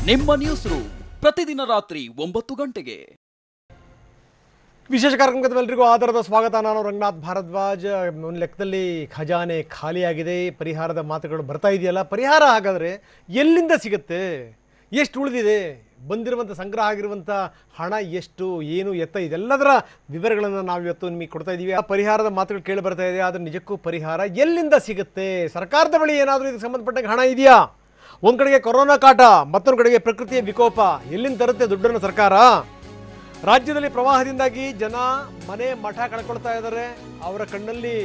ನಿಮ್ಮ news room ಪ್ರತಿದಿನ ರಾತ್ರಿ 9 ಗಂಟೆಗೆ ವಿಶೇಷ ಕಾರ್ಯಕ್ರಮಕ್ಕೆ ಎಲ್ಲರಿಗೂ ಆಧಾರದ ಸ್ವಾಗತ. ನಾನು ರಂಗನಾಥ್ ಭಾರದ್ವಾಜ್. ಒಂದು ಲೆಕ್ಕದಲ್ಲಿ ಖಜಾನೆ ಖಾಲಿಯಾಗಿದೆ, ಪರಿಹಾರದ ಮಾತುಗಳು ಬರ್ತಾ ಇದೆಯಲ್ಲ. ಪರಿಹಾರ ಹಾಗಾದರೆ ಎಲ್ಲಿಂದ ಸಿಗುತ್ತೆ, ಎಷ್ಟು ಉಳಿದಿದೆ, ಬಂದಿರುವಂಥ ಸಂಗ್ರಹ ಆಗಿರುವಂಥ ಹಣ ಎಷ್ಟು, ಏನು ಎತ್ತ, ಇದೆಲ್ಲದರ ವಿವರಗಳನ್ನು ನಾವು ಇವತ್ತು ನಿಮಗೆ ಕೊಡ್ತಾ ಇದ್ದೀವಿ. ಆ ಪರಿಹಾರದ ಮಾತುಗಳು ಕೇಳಿ ಬರ್ತಾ ಇದೆ, ಆದರೆ ನಿಜಕ್ಕೂ ಪರಿಹಾರ ಎಲ್ಲಿಂದ ಸಿಗುತ್ತೆ? ಸರ್ಕಾರದ ಬಳಿ ಏನಾದರೂ ಇದಕ್ಕೆ ಸಂಬಂಧಪಟ್ಟಂಗೆ ಹಣ ಇದೆಯಾ? ಒಂದು ಕಡೆಗೆ ಕೊರೋನಾ ಕಾಟ, ಮತ್ತೊಂದು ಕಡೆಗೆ ಪ್ರಕೃತಿಯ ವಿಕೋಪ, ಎಲ್ಲಿಂದ ತರುತ್ತೆ ದುಡ್ಡನ್ನು ಸರ್ಕಾರ? ರಾಜ್ಯದಲ್ಲಿ ಪ್ರವಾಹದಿಂದಾಗಿ ಜನ ಮನೆ ಮಠ ಕಳ್ಕೊಳ್ತಾ ಇದ್ದಾರೆ, ಅವರ ಕಣ್ಣಲ್ಲಿ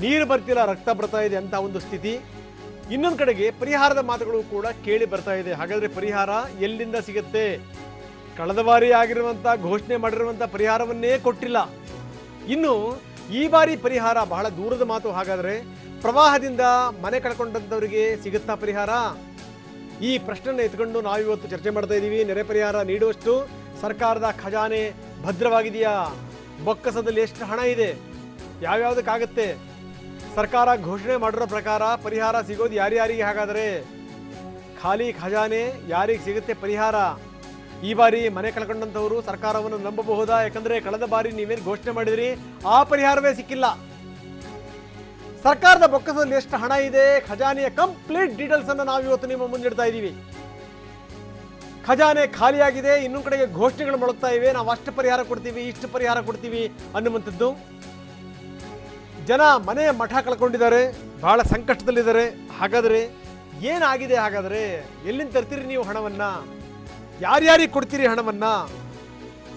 ನೀರು ಬರ್ತಿಲ್ಲ, ರಕ್ತ ಬರ್ತಾ ಇದೆ ಅಂತ ಒಂದು ಸ್ಥಿತಿ. ಇನ್ನೊಂದು ಕಡೆಗೆ ಪರಿಹಾರದ ಮಾತುಗಳು ಕೂಡ ಕೇಳಿ ಬರ್ತಾ ಇದೆ. ಹಾಗಾದರೆ ಪರಿಹಾರ ಎಲ್ಲಿಂದ ಸಿಗುತ್ತೆ? ಕಳೆದ ಬಾರಿ ಆಗಿರುವಂಥ ಘೋಷಣೆ ಮಾಡಿರುವಂಥ ಪರಿಹಾರವನ್ನೇ ಕೊಟ್ಟಿಲ್ಲ. ಇನ್ನು ಈ ಬಾರಿ ಪರಿಹಾರ ಬಹಳ ದೂರದ ಮಾತು. ಹಾಗಾದರೆ ಪ್ರವಾಹದಿಂದ ಮನೆ ಕಳ್ಕೊಂಡಂಥವರಿಗೆ ಸಿಗುತ್ತಾ ಪರಿಹಾರ? ಈ ಪ್ರಶ್ನೆಯನ್ನು ಎತ್ಕೊಂಡು ನಾವಿವತ್ತು ಚರ್ಚೆ ಮಾಡ್ತಾ ಇದ್ದೀವಿ. ನೆರೆ ಪರಿಹಾರ ನೀಡುವಷ್ಟು ಸರ್ಕಾರದ ಖಜಾನೆ ಭದ್ರವಾಗಿದೆಯಾ? ಬೊಕ್ಕಸದಲ್ಲಿ ಎಷ್ಟು ಹಣ ಇದೆ, ಯಾವ್ಯಾವುದಕ್ಕಾಗತ್ತೆ? ಸರ್ಕಾರ ಘೋಷಣೆ ಮಾಡಿರೋ ಪ್ರಕಾರ ಪರಿಹಾರ ಸಿಗೋದು ಯಾರ್ಯಾರಿಗೆ? ಹಾಗಾದರೆ ಖಾಲಿ ಖಜಾನೆ ಯಾರಿಗೆ ಸಿಗುತ್ತೆ ಪರಿಹಾರ? ಈ ಬಾರಿ ಮನೆ ಕಳ್ಕೊಂಡಂಥವರು ಸರ್ಕಾರವನ್ನು ನಂಬಬಹುದಾ? ಯಾಕಂದರೆ ಕಳೆದ ಬಾರಿ ನೀವೇನು ಘೋಷಣೆ ಮಾಡಿದ್ರಿ ಆ ಪರಿಹಾರವೇ ಸಿಕ್ಕಿಲ್ಲ. ಸರ್ಕಾರದ ಬೊಕ್ಕಸದಲ್ಲಿ ಎಷ್ಟು ಹಣ ಇದೆ, ಖಜಾನೆಯ ಕಂಪ್ಲೀಟ್ ಡೀಟೇಲ್ಸ್ ಅನ್ನು ನಾವು ಇವತ್ತು ನಿಮ್ಮ ಮುಂದಿಡ್ತಾ ಇದ್ದೀವಿ. ಖಜಾನೆ ಖಾಲಿಯಾಗಿದೆ, ಇನ್ನೊಂದು ಕಡೆಗೆ ಘೋಷಣೆಗಳು ಮೊಳಗ್ತಾ ಇವೆ, ನಾವು ಅಷ್ಟು ಪರಿಹಾರ ಕೊಡ್ತೀವಿ, ಇಷ್ಟು ಪರಿಹಾರ ಕೊಡ್ತೀವಿ ಅನ್ನುವಂಥದ್ದು. ಜನ ಮನೆ ಮಠ ಕಳ್ಕೊಂಡಿದ್ದಾರೆ, ಬಹಳ ಸಂಕಷ್ಟದಲ್ಲಿದ್ದಾರೆ. ಹಾಗಾದರೆ ಏನಾಗಿದೆ? ಹಾಗಾದರೆ ಎಲ್ಲಿಂದ ತರ್ತೀರಿ ನೀವು ಹಣವನ್ನ? ಯಾರ್ಯಾರಿಗೆ ಕೊಡ್ತೀರಿ ಹಣವನ್ನ?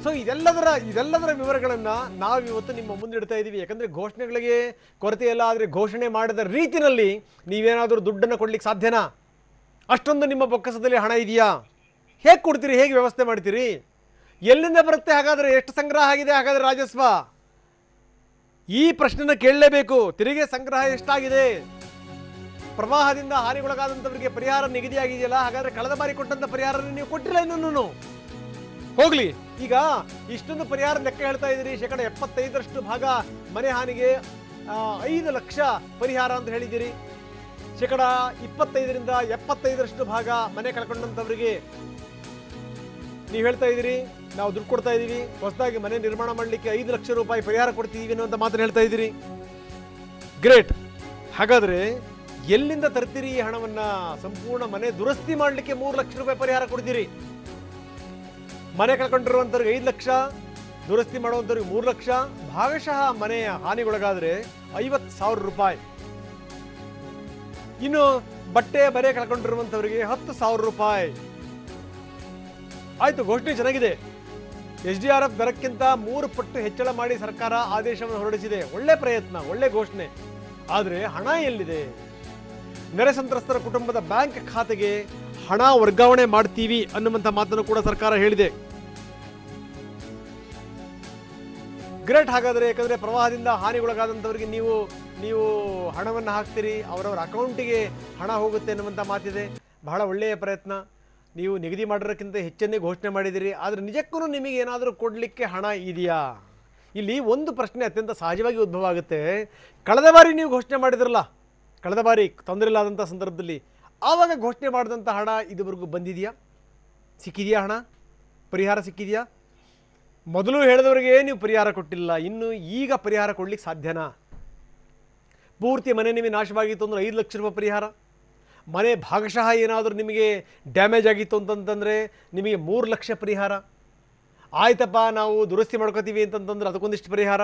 ಸೊ ಇದೆಲ್ಲದರ ವಿವರಗಳನ್ನು ನಾವು ಇವತ್ತು ನಿಮ್ಮ ಮುಂದಿಡ್ತಾ ಇದ್ದೀವಿ. ಯಾಕಂದರೆ ಘೋಷಣೆಗಳಿಗೆ ಕೊರತೆ ಇಲ್ಲ, ಆದರೆ ಘೋಷಣೆ ಮಾಡಿದ ರೀತಿಯಲ್ಲಿ ನೀವೇನಾದರೂ ದುಡ್ಡನ್ನು ಕೊಡ್ಲಿಕ್ಕೆ ಸಾಧ್ಯನಾ? ಅಷ್ಟೊಂದು ನಿಮ್ಮ ಬೊಕ್ಕಸದಲ್ಲಿ ಹಣ ಇದೆಯಾ? ಹೇಗೆ ಕೊಡ್ತೀರಿ, ಹೇಗೆ ವ್ಯವಸ್ಥೆ ಮಾಡ್ತೀರಿ? ಎಲ್ಲಿಂದ ಬರುತ್ತೆ? ಹಾಗಾದರೆ ಎಷ್ಟು ಸಂಗ್ರಹ ಆಗಿದೆ? ಹಾಗಾದರೆ ರಾಜಸ್ವ ಈ ಪ್ರಶ್ನೆನ ಕೇಳಲೇಬೇಕು. ತೆರಿಗೆ ಸಂಗ್ರಹ ಎಷ್ಟಾಗಿದೆ? ಪ್ರವಾಹದಿಂದ ಹಾನಿಗೊಳಗಾದಂಥವರಿಗೆ ಪರಿಹಾರ ನಿಗದಿಯಾಗಿದೆಯಲ್ಲ, ಹಾಗಾದರೆ ಕಳೆದ ಬಾರಿ ಕೊಟ್ಟಂಥ ಪರಿಹಾರ ನೀವು ಕೊಟ್ಟಿಲ್ಲ ಇನ್ನೂ. ಹೋಗ್ಲಿ, ಈಗ ಇಷ್ಟೊಂದು ಪರಿಹಾರ ಲೆಕ್ಕ ಹೇಳ್ತಾ ಇದ್ದೀರಿ. 75% ಭಾಗ ಮನೆ ಹಾನಿಗೆ 5 ಲಕ್ಷ ಪರಿಹಾರ ಅಂತ ಹೇಳಿದ್ದೀರಿ. 25% 75% ಭಾಗ ಮನೆ ಕಳ್ಕೊಂಡಂಥವರಿಗೆ ನೀವು ಹೇಳ್ತಾ ಇದ್ದೀರಿ ನಾವು ದುಡ್ಡು ಕೊಡ್ತಾ ಇದ್ದೀವಿ, ಹೊಸದಾಗಿ ಮನೆ ನಿರ್ಮಾಣ ಮಾಡಲಿಕ್ಕೆ 5 ಲಕ್ಷ ರೂಪಾಯಿ ಪರಿಹಾರ ಕೊಡ್ತೀವಿ ಅನ್ನುವಂಥ ಮಾತನ್ನು ಹೇಳ್ತಾ ಇದ್ದೀರಿ. ಗ್ರೇಟ್. ಹಾಗಾದರೆ ಎಲ್ಲಿಂದ ತರ್ತೀರಿ ಈ ಹಣವನ್ನ? ಸಂಪೂರ್ಣ ಮನೆ ದುರಸ್ತಿ ಮಾಡಲಿಕ್ಕೆ 3 ಲಕ್ಷ ರೂಪಾಯಿ ಪರಿಹಾರ ಕೊಡ್ತೀರಿ. ಮನೆ ಕಳ್ಕೊಂಡಿರುವಂಥವ್ರಿಗೆ 5 ಲಕ್ಷ, ದುರಸ್ತಿ ಮಾಡುವಂಥವ್ರಿಗೆ 3 ಲಕ್ಷ, ಭಾಗಶಃ ಮನೆಯ ಹಾನಿಗೊಳಗಾದರೆ 50,000 ರೂಪಾಯಿ. ಇನ್ನು ಬಟ್ಟೆ ಬರೆ ಕಳ್ಕೊಂಡಿರುವಂಥವರಿಗೆ 10,000 ರೂಪಾಯಿ. ಆಯ್ತು, ಘೋಷಣೆ ಚೆನ್ನಾಗಿದೆ. SDRF ದರಕ್ಕಿಂತ 3 ಪಟ್ಟು ಹೆಚ್ಚಳ ಮಾಡಿ ಸರ್ಕಾರ ಆದೇಶವನ್ನು ಹೊರಡಿಸಿದೆ. ಒಳ್ಳೆ ಪ್ರಯತ್ನ, ಒಳ್ಳೆ ಘೋಷಣೆ. ಆದರೆ ಹಣ ಎಲ್ಲಿದೆ? ನೆರೆ ಸಂತ್ರಸ್ತರ ಕುಟುಂಬದ ಬ್ಯಾಂಕ್ ಖಾತೆಗೆ ಹಣ ವರ್ಗಾವಣೆ ಮಾಡ್ತೀವಿ ಅನ್ನುವಂಥ ಮಾತನ್ನು ಕೂಡ ಸರ್ಕಾರ ಹೇಳಿದೆ. ಗ್ರೇಟ್. ಹಾಗಾದರೆ ಯಾಕಂದರೆ ಪ್ರವಾಹದಿಂದ ಹಾನಿಗೊಳಗಾದಂಥವರಿಗೆ ನೀವು ಹಣವನ್ನು ಹಾಕ್ತೀರಿ, ಅವರವರ ಅಕೌಂಟಿಗೆ ಹಣ ಹೋಗುತ್ತೆ ಅನ್ನುವಂಥ ಮಾತಿದೆ. ಬಹಳ ಒಳ್ಳೆಯ ಪ್ರಯತ್ನ. ನೀವು ನಿಗದಿ ಮಾಡಿರೋಕ್ಕಿಂತ ಹೆಚ್ಚನ್ನೇ ಘೋಷಣೆ ಮಾಡಿದ್ದೀರಿ. ಆದರೆ ನಿಜಕ್ಕೂ ನಿಮಗೆ ಏನಾದರೂ ಕೊಡಲಿಕ್ಕೆ ಹಣ ಇದೆಯಾ? ಇಲ್ಲಿ ಒಂದು ಪ್ರಶ್ನೆ ಅತ್ಯಂತ ಸಹಜವಾಗಿ ಉದ್ಭವ ಆಗುತ್ತೆ. ಕಳೆದ ಬಾರಿ ನೀವು ಘೋಷಣೆ ಮಾಡಿದ್ರಲ್ಲ, ಕಳೆದ ಬಾರಿ ತೊಂದರೆ ಇಲ್ಲದಂಥ ಸಂದರ್ಭದಲ್ಲಿ ಆವಾಗ ಘೋಷಣೆ ಮಾಡಿದಂಥ ಹಣ ಇದುವರೆಗೂ ಬಂದಿದೆಯಾ? ಸಿಕ್ಕಿದೆಯಾ? ಹಣ ಪರಿಹಾರ ಸಿಕ್ಕಿದೆಯಾ? ಮೊದಲು ಹೇಳಿದವರಿಗೆ ನೀವು ಪರಿಹಾರ ಕೊಟ್ಟಿಲ್ಲ, ಇನ್ನು ಈಗ ಪರಿಹಾರ ಕೊಡ್ಲಿಕ್ಕೆ ಸಾಧ್ಯನಾ? ಪೂರ್ತಿ ಮನೆ ನಿಮಗೆ ನಾಶವಾಗಿತ್ತು ಅಂದರೆ 5 ಲಕ್ಷ ರೂಪಾಯಿ ಪರಿಹಾರ. ಮನೆ ಭಾಗಶಃ ಏನಾದರೂ ನಿಮಗೆ ಡ್ಯಾಮೇಜ್ ಆಗಿತ್ತು ಅಂತಂತಂದರೆ ನಿಮಗೆ 3 ಲಕ್ಷ ಪರಿಹಾರ. ಆಯ್ತಪ್ಪ ನಾವು ದುರಸ್ತಿ ಮಾಡ್ಕೋತೀವಿ ಅಂತಂತಂದ್ರೆ ಅದಕ್ಕೊಂದಿಷ್ಟು ಪರಿಹಾರ.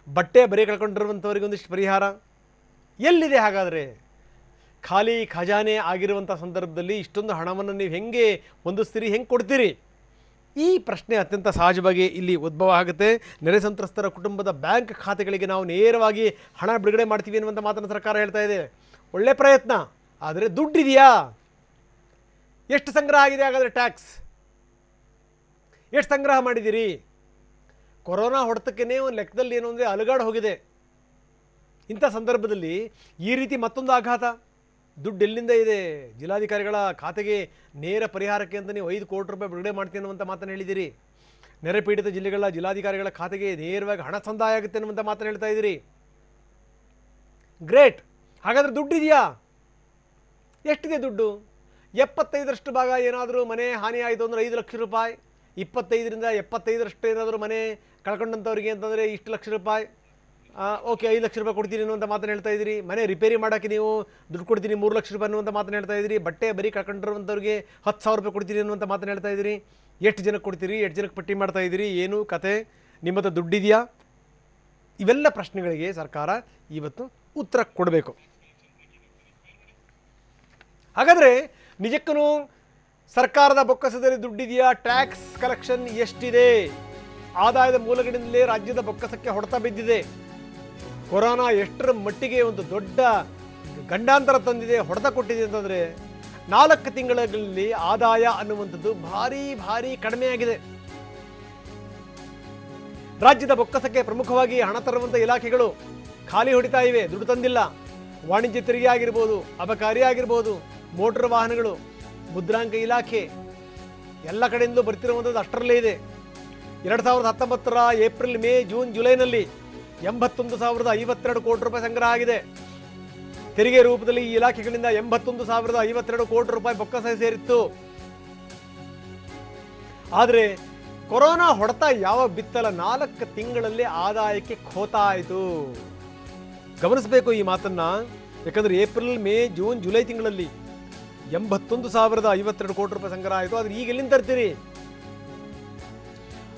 ಬಟ್ಟೆ ಬರೆ ಕಳ್ಕೊಂಡಿರುವಂಥವ್ರಿಗೆ ಒಂದಿಷ್ಟು ಪರಿಹಾರ. ಎಲ್ಲಿದೆ ಹಾಗಾದರೆ? ಖಾಲಿ ಖಜಾನೆ ಆಗಿರುವಂಥ ಸಂದರ್ಭದಲ್ಲಿ ಇಷ್ಟೊಂದು ಹಣವನ್ನು ನೀವು ಹೆಂಗೆ ಹೊಂದಿಸ್ತೀರಿ, ಹೆಂಗೆ ಕೊಡ್ತೀರಿ? ಈ ಪ್ರಶ್ನೆ ಅತ್ಯಂತ ಸಹಜವಾಗಿ ಇಲ್ಲಿ ಉದ್ಭವ ಆಗುತ್ತೆ. ನೆರೆ ಸಂತ್ರಸ್ತರ ಕುಟುಂಬದ ಬ್ಯಾಂಕ್ ಖಾತೆಗಳಿಗೆ ನಾವು ನೇರವಾಗಿ ಹಣ ಬಿಡುಗಡೆ ಮಾಡ್ತೀವಿ ಅನ್ನುವಂಥ ಮಾತನ್ನು ಸರ್ಕಾರ ಹೇಳ್ತಾ ಇದೆ. ಒಳ್ಳೆ ಪ್ರಯತ್ನ. ಆದರೆ ದುಡ್ಡಿದೆಯಾ? ಎಷ್ಟು ಸಂಗ್ರಹ ಆಗಿದೆ? ಹಾಗಾದರೆ ಟ್ಯಾಕ್ಸ್ ಎಷ್ಟು ಸಂಗ್ರಹ ಮಾಡಿದ್ದೀರಿ? ಕೊರೋನಾ ಹೊಡೆತಕ್ಕೇ ಒಂದು ಲೆಕ್ಕದಲ್ಲಿ ಏನು ಅಂದರೆ ಅಲುಗಾಡು ಹೋಗಿದೆ. ಇಂಥ ಸಂದರ್ಭದಲ್ಲಿ ಈ ರೀತಿ ಮತ್ತೊಂದು ಆಘಾತ. ದುಡ್ಡು ಎಲ್ಲಿಂದ ಇದೆ? ಜಿಲ್ಲಾಧಿಕಾರಿಗಳ ಖಾತೆಗೆ ನೇರ ಪರಿಹಾರಕ್ಕೆ ಅಂತ ನೀವು 5 ಕೋಟಿ ರೂಪಾಯಿ ಬಿಡುಗಡೆ ಮಾಡ್ತೀನಿ ಅನ್ನುವಂಥ ಮಾತನ್ನು ಹೇಳಿದ್ದೀರಿ. ನೆರೆ ಪೀಡಿತ ಜಿಲ್ಲೆಗಳ ಜಿಲ್ಲಾಧಿಕಾರಿಗಳ ಖಾತೆಗೆ ನೇರವಾಗಿ ಹಣ ಸಂದಾಯ ಆಗುತ್ತೆ ಅನ್ನುವಂಥ ಮಾತನ್ನು ಹೇಳ್ತಾ ಇದ್ದೀರಿ. ಗ್ರೇಟ್. ಹಾಗಾದರೆ ದುಡ್ಡಿದೆಯಾ? ಎಷ್ಟಿದೆ ದುಡ್ಡು? 75ರಷ್ಟು ಭಾಗ ಏನಾದರೂ ಮನೆ ಹಾನಿ ಆಯಿತು ಅಂದರೆ 5 ಲಕ್ಷ ರೂಪಾಯಿ, 25ರಿಂದ 75ರಷ್ಟು ಏನಾದರೂ ಮನೆ ಕಳ್ಕೊಂಡಂಥವ್ರಿಗೆ ಅಂತಂದರೆ ಇಷ್ಟು ಲಕ್ಷ ರೂಪಾಯಿ, ಓಕೆ 5 ಲಕ್ಷ ರೂಪಾಯಿ ಕೊಡ್ತೀನಿ ಅನ್ನುವಂಥ ಮಾತನ್ನು ಹೇಳ್ತಾ ಇದ್ದೀರಿ. ಮನೆ ರಿಪೇರಿ ಮಾಡೋಕ್ಕೆ ನೀವು ದುಡ್ಡು ಕೊಡ್ತೀನಿ 3 ಲಕ್ಷ ರೂಪಾಯಿ ಅನ್ನುವಂಥ ಮಾತನ್ನು ಹೇಳ್ತಾ ಇದ್ದೀರಿ. ಬಟ್ಟೆ ಬರೀ ಕಳ್ಕೊಂಡಿರುವಂಥವ್ರಿಗೆ 10,000 ರೂಪಾಯಿ ಕೊಡ್ತೀನಿ ಅನ್ನುವಂಥ ಮಾತನ್ನು ಹೇಳ್ತಾ ಇದ್ದೀರಿ. ಎಷ್ಟು ಜನಕ್ಕೆ ಕೊಡ್ತೀರಿ, ಎಷ್ಟು ಜನಕ್ಕೆ ಪಟ್ಟಿ ಮಾಡ್ತಾ ಇದ್ದೀರಿ, ಏನು ಕತೆ, ನಿಮ್ಮ ಹತ್ರ ದುಡ್ಡಿದೆಯಾ? ಇವೆಲ್ಲ ಪ್ರಶ್ನೆಗಳಿಗೆ ಸರ್ಕಾರ ಇವತ್ತು ಉತ್ತರ ಕೊಡಬೇಕು. ಹಾಗಾದರೆ ನಿಜಕ್ಕೂ ಸರ್ಕಾರದ ಬೊಕ್ಕಸದಲ್ಲಿ ದುಡ್ಡಿದೆಯಾ? ಟ್ಯಾಕ್ಸ್ ಕಲೆಕ್ಷನ್ ಎಷ್ಟಿದೆ? ಆದಾಯದ ಮೂಲಗಳಿಂದಲೇ ರಾಜ್ಯದ ಬೊಕ್ಕಸಕ್ಕೆ ಹೊಡೆತ ಬಿದ್ದಿದೆ. ಕೊರೋನಾ ಎಷ್ಟರ ಮಟ್ಟಿಗೆ ಒಂದು ದೊಡ್ಡ ಗಂಡಾಂತರ ತಂದಿದೆ, ಹೊಡೆತ ಕೊಟ್ಟಿದೆ ಅಂತಂದರೆ 4 ತಿಂಗಳಲ್ಲಿ ಆದಾಯ ಅನ್ನುವಂಥದ್ದು ಭಾರಿ ಕಡಿಮೆಯಾಗಿದೆ. ರಾಜ್ಯದ ಬೊಕ್ಕಸಕ್ಕೆ ಪ್ರಮುಖವಾಗಿ ಹಣ ತರುವಂಥ ಇಲಾಖೆಗಳು ಖಾಲಿ ಹೊಡಿತಾ ಇವೆ, ದುಡ್ಡು ತಂದಿಲ್ಲ. ವಾಣಿಜ್ಯ ತೆರಿಗೆ ಆಗಿರ್ಬೋದು, ಅಬಕಾರಿ ಆಗಿರ್ಬೋದು, ಮೋಟಾರ್ ವಾಹನಗಳು, ಮುದ್ರಾಂಕ ಇಲಾಖೆ ಎಲ್ಲ ಕಡೆಯಿಂದಲೂ ಬರ್ತಿರುವಂಥದ್ದು ಅಷ್ಟರಲ್ಲೇ ಇದೆ. 2019ರ ಏಪ್ರಿಲ್, ಮೇ, ಜೂನ್, ಜುಲೈನಲ್ಲಿ 81,052 ಕೋಟಿ ರೂಪಾಯಿ ಸಂಗ್ರಹ ಆಗಿದೆ. ತೆರಿಗೆ ರೂಪದಲ್ಲಿ ಈ ಇಲಾಖೆಗಳಿಂದ 81,052 ಕೋಟಿ ರೂಪಾಯಿ ಬೊಕ್ಕಸ ಸೇರಿತ್ತು. ಆದರೆ ಕೊರೋನಾ ಹೊಡೆತ ಯಾವ ಬಿತ್ತಲ 4 ತಿಂಗಳಲ್ಲಿ ಆದಾಯಕ್ಕೆ ಖೋತ ಆಯಿತು. ಗಮನಿಸಬೇಕು ಈ ಮಾತನ್ನ. ಯಾಕಂದ್ರೆ ಏಪ್ರಿಲ್, ಮೇ, ಜೂನ್, ಜುಲೈ ತಿಂಗಳಲ್ಲಿ 81,052 ಕೋಟಿ ರೂಪಾಯಿ ಸಂಗ್ರಹ ಆಯಿತು. ಆದ್ರೆ ಈಗ ಎಲ್ಲಿಂದ ತರ್ತೀರಿ?